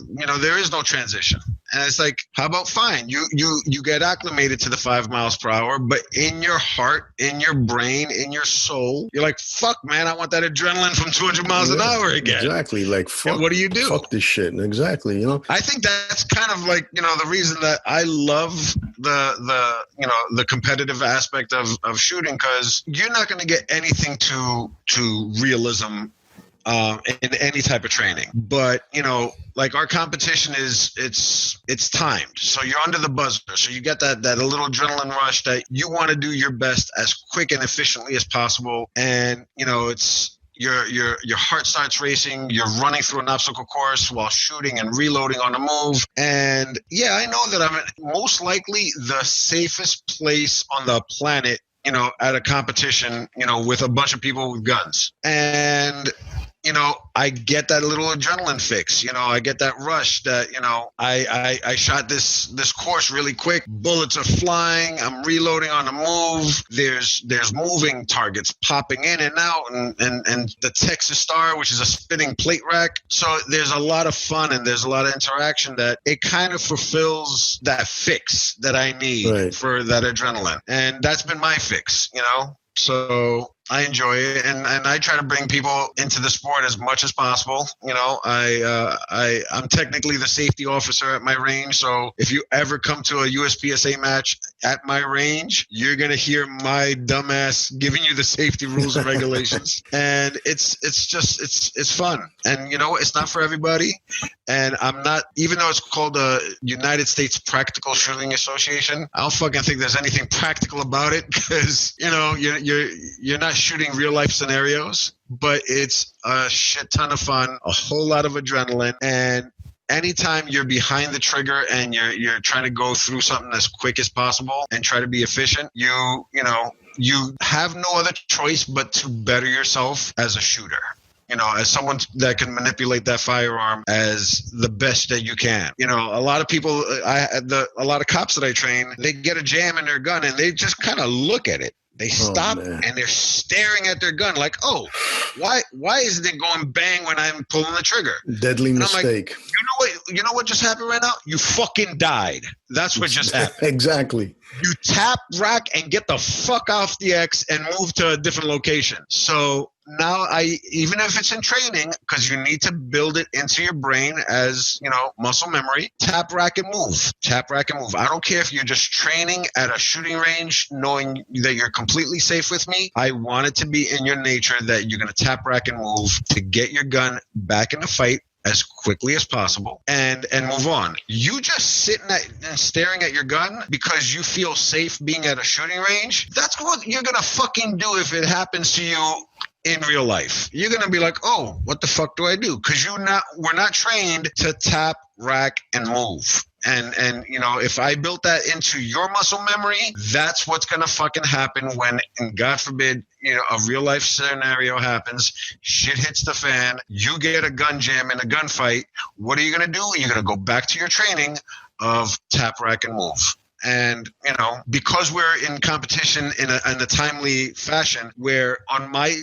S2: there is no transition. And it's like, how about fine? You get acclimated to the 5 miles per hour, but in your heart, in your brain, in your soul, you're like, fuck, man, I want that adrenaline from 200 miles an hour again.
S1: Exactly. Like, fuck.
S2: And what do you do?
S1: Fuck this shit. Exactly.
S2: I think that's kind of like, the reason that I love the competitive aspect of shooting, because you're not going to get anything to realism in any type of training. But, like our competition it's timed. So you're under the buzzer. So you get that little adrenaline rush that you want to do your best as quick and efficiently as possible. And, it's your heart starts racing. You're running through an obstacle course while shooting and reloading on the move. And yeah, I know that I'm most likely the safest place on the planet, at a competition, with a bunch of people with guns. And I get that little adrenaline fix. I get that rush that, I shot this course really quick. Bullets are flying. I'm reloading on the move. There's moving targets popping in and out, and the Texas Star, which is a spinning plate rack. So there's a lot of fun and there's a lot of interaction that it kind of fulfills that fix that I need for that adrenaline. And that's been my fix, So I enjoy it, and I try to bring people into the sport as much as possible. I'm technically the safety officer at my range, so if you ever come to a USPSA match at my range, you're gonna hear my dumbass giving you the safety rules and regulations, and it's fun. And it's not for everybody, and I'm not, even though it's called the United States Practical Shooting Association, I don't fucking think there's anything practical about it, because you're not shooting real life scenarios, but it's a shit ton of fun, a whole lot of adrenaline, and anytime you're behind the trigger and you're trying to go through something as quick as possible and try to be efficient, you have no other choice but to better yourself as a shooter. as someone that can manipulate that firearm as the best that you can. A lot of people, a lot of cops that I train, they get a jam in their gun and they just kind of look at it. They stop and they're staring at their gun like, oh, why isn't it going bang when I'm pulling the trigger?
S1: Deadly mistake.
S2: Like, you know what just happened right now? You fucking died. That's what just happened.
S1: Exactly.
S2: You tap, rack, and get the fuck off the X and move to a different location. So now even if it's in training, because you need to build it into your brain as, muscle memory, tap, rack, and move. Tap, rack, and move. I don't care if you're just training at a shooting range, knowing that you're completely safe with me. I want it to be in your nature that you're going to tap, rack, and move to get your gun back in the fight as quickly as possible and move on. You just sitting and staring at your gun because you feel safe being at a shooting range, that's what you're going to fucking do if it happens to you in real life. You're going to be like, oh, what the fuck do I do? Because we're not trained to tap, rack, and move. And if I built that into your muscle memory, that's what's going to fucking happen when, and God forbid, a real life scenario happens, shit hits the fan, you get a gun jam in a gunfight. What are you going to do? You're going to go back to your training of tap, rack, and move. And, because we're in competition in a timely fashion where on my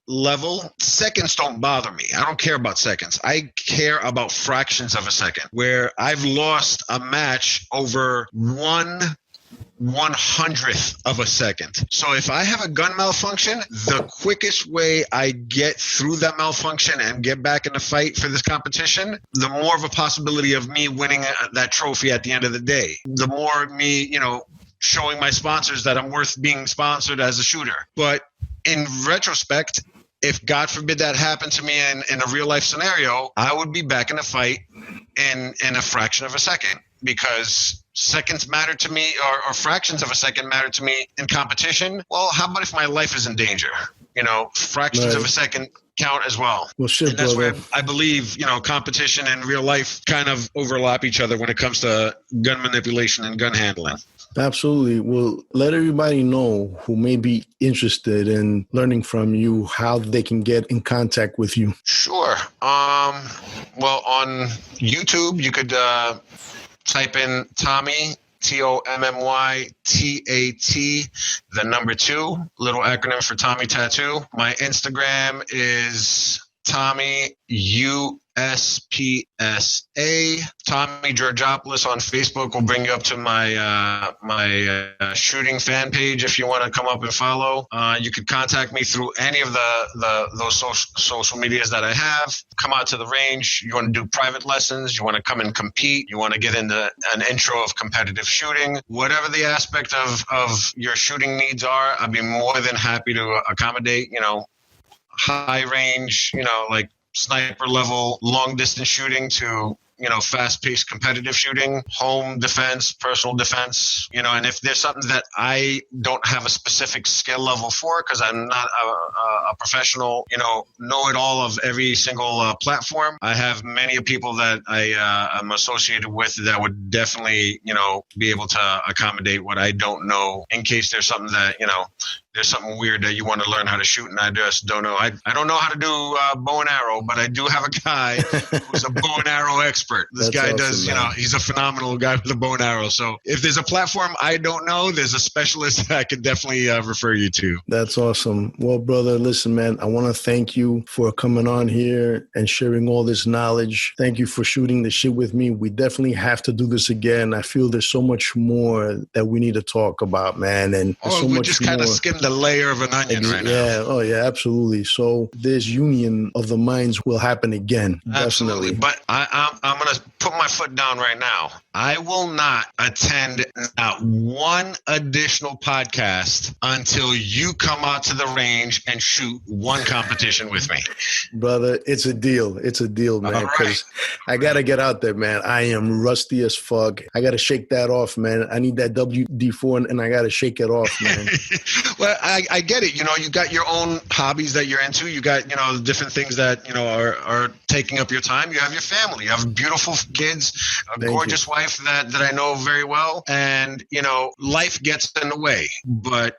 S2: level, seconds don't bother me. I don't care about seconds. I care about fractions of a second, where I've lost a match over 1/100th of a second. So if I have a gun malfunction, the quickest way I get through that malfunction and get back in the fight for this competition, the more of a possibility of me winning that trophy at the end of the day. The more me, showing my sponsors that I'm worth being sponsored as a shooter. But in retrospect, if God forbid that happened to me in a real life scenario, I would be back in a fight in a fraction of a second, because seconds matter to me, or fractions of a second matter to me in competition. Well, how about if my life is in danger? Fractions of a second count as well.
S1: Well, shit,
S2: and that's
S1: brother.
S2: where I believe, competition and real life kind of overlap each other when it comes to gun manipulation and gun handling.
S1: Absolutely. Well, let everybody know who may be interested in learning from you how they can get in contact with you.
S2: Sure. Well, on YouTube, you could type in Tommy, TOMMYTAT, the number 2, little acronym for Tommy Tattoo. My Instagram is Tommy USPSA. Tommy Georgiopoulos on Facebook will bring you up to my shooting fan page if you want to come up and follow. You could contact me through any of those social medias that I have. Come out to the range. You want to do private lessons. You want to come and compete. You want to get into an intro of competitive shooting. Whatever the aspect of your shooting needs are, I'd be more than happy to accommodate, high range, like sniper level, long distance shooting to, fast-paced competitive shooting, home defense, personal defense, and if there's something that I don't have a specific skill level for, because I'm not a professional, know-it-all of every single platform, I have many people that I'm associated with that would definitely, be able to accommodate what I don't know in case there's something that, there's something weird that you want to learn how to shoot and I just don't know. I don't know how to do bow and arrow, but I do have a guy who's a bow and arrow expert. This guy awesome, does, man. He's a phenomenal guy with a bow and arrow. So if there's a platform I don't know, there's a specialist that I could definitely refer you to.
S1: That's awesome. Well, brother, listen, man, I want to thank you for coming on here and sharing all this knowledge. Thank you for shooting the shit with me. We definitely have to do this again. I feel there's so much more that we need to talk about, man. And so
S2: we
S1: much
S2: just
S1: more.
S2: Kind of skimmed the layer of an onion right now.
S1: Yeah. Oh, yeah, absolutely. So this union of the minds will happen again.
S2: Absolutely.
S1: Definitely.
S2: But I'm going to put my foot down right now. I will not attend not one additional podcast until you come out to the range and shoot one competition with me.
S1: Brother, it's a deal. It's a deal, man. Because I got to get out there, man. I am rusty as fuck. I got to shake that off, man. I need that WD-4 and I got to shake it off, man.
S2: Well, I get it. You got your own hobbies that you're into. You got, different things that, are taking up your time. You have your family. You have beautiful kids, a gorgeous wife that I know very well. And, life gets in the way. But,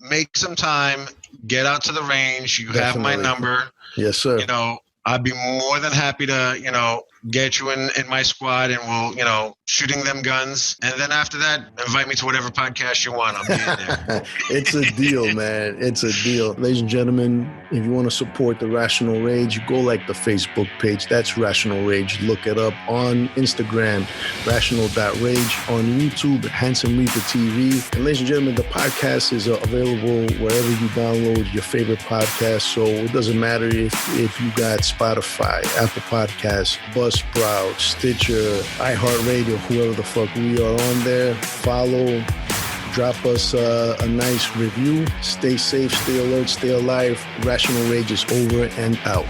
S2: make some time, get out to the range. You Definitely. Have my number.
S1: Yes, sir.
S2: You know, I'd be more than happy to, you know, get you in my squad, and we'll, you know, shooting them guns. And then after that, invite me to whatever podcast you want. I'll be in there.
S1: It's a deal, man. It's a deal. Ladies and gentlemen, if you want to support the Rational Rage, go like the Facebook page. That's Rational Rage. Look it up on Instagram, rational.rage, on YouTube, Handsome Reaper TV. And ladies and gentlemen, the podcast is available wherever you download your favorite podcast. So it doesn't matter if you got Spotify, Apple Podcasts, Buzzsprout, Stitcher, iHeartRadio, whoever the fuck we are on there. Follow, drop us a nice review. Stay safe, stay alert, stay alive. Rational Rage is over and out.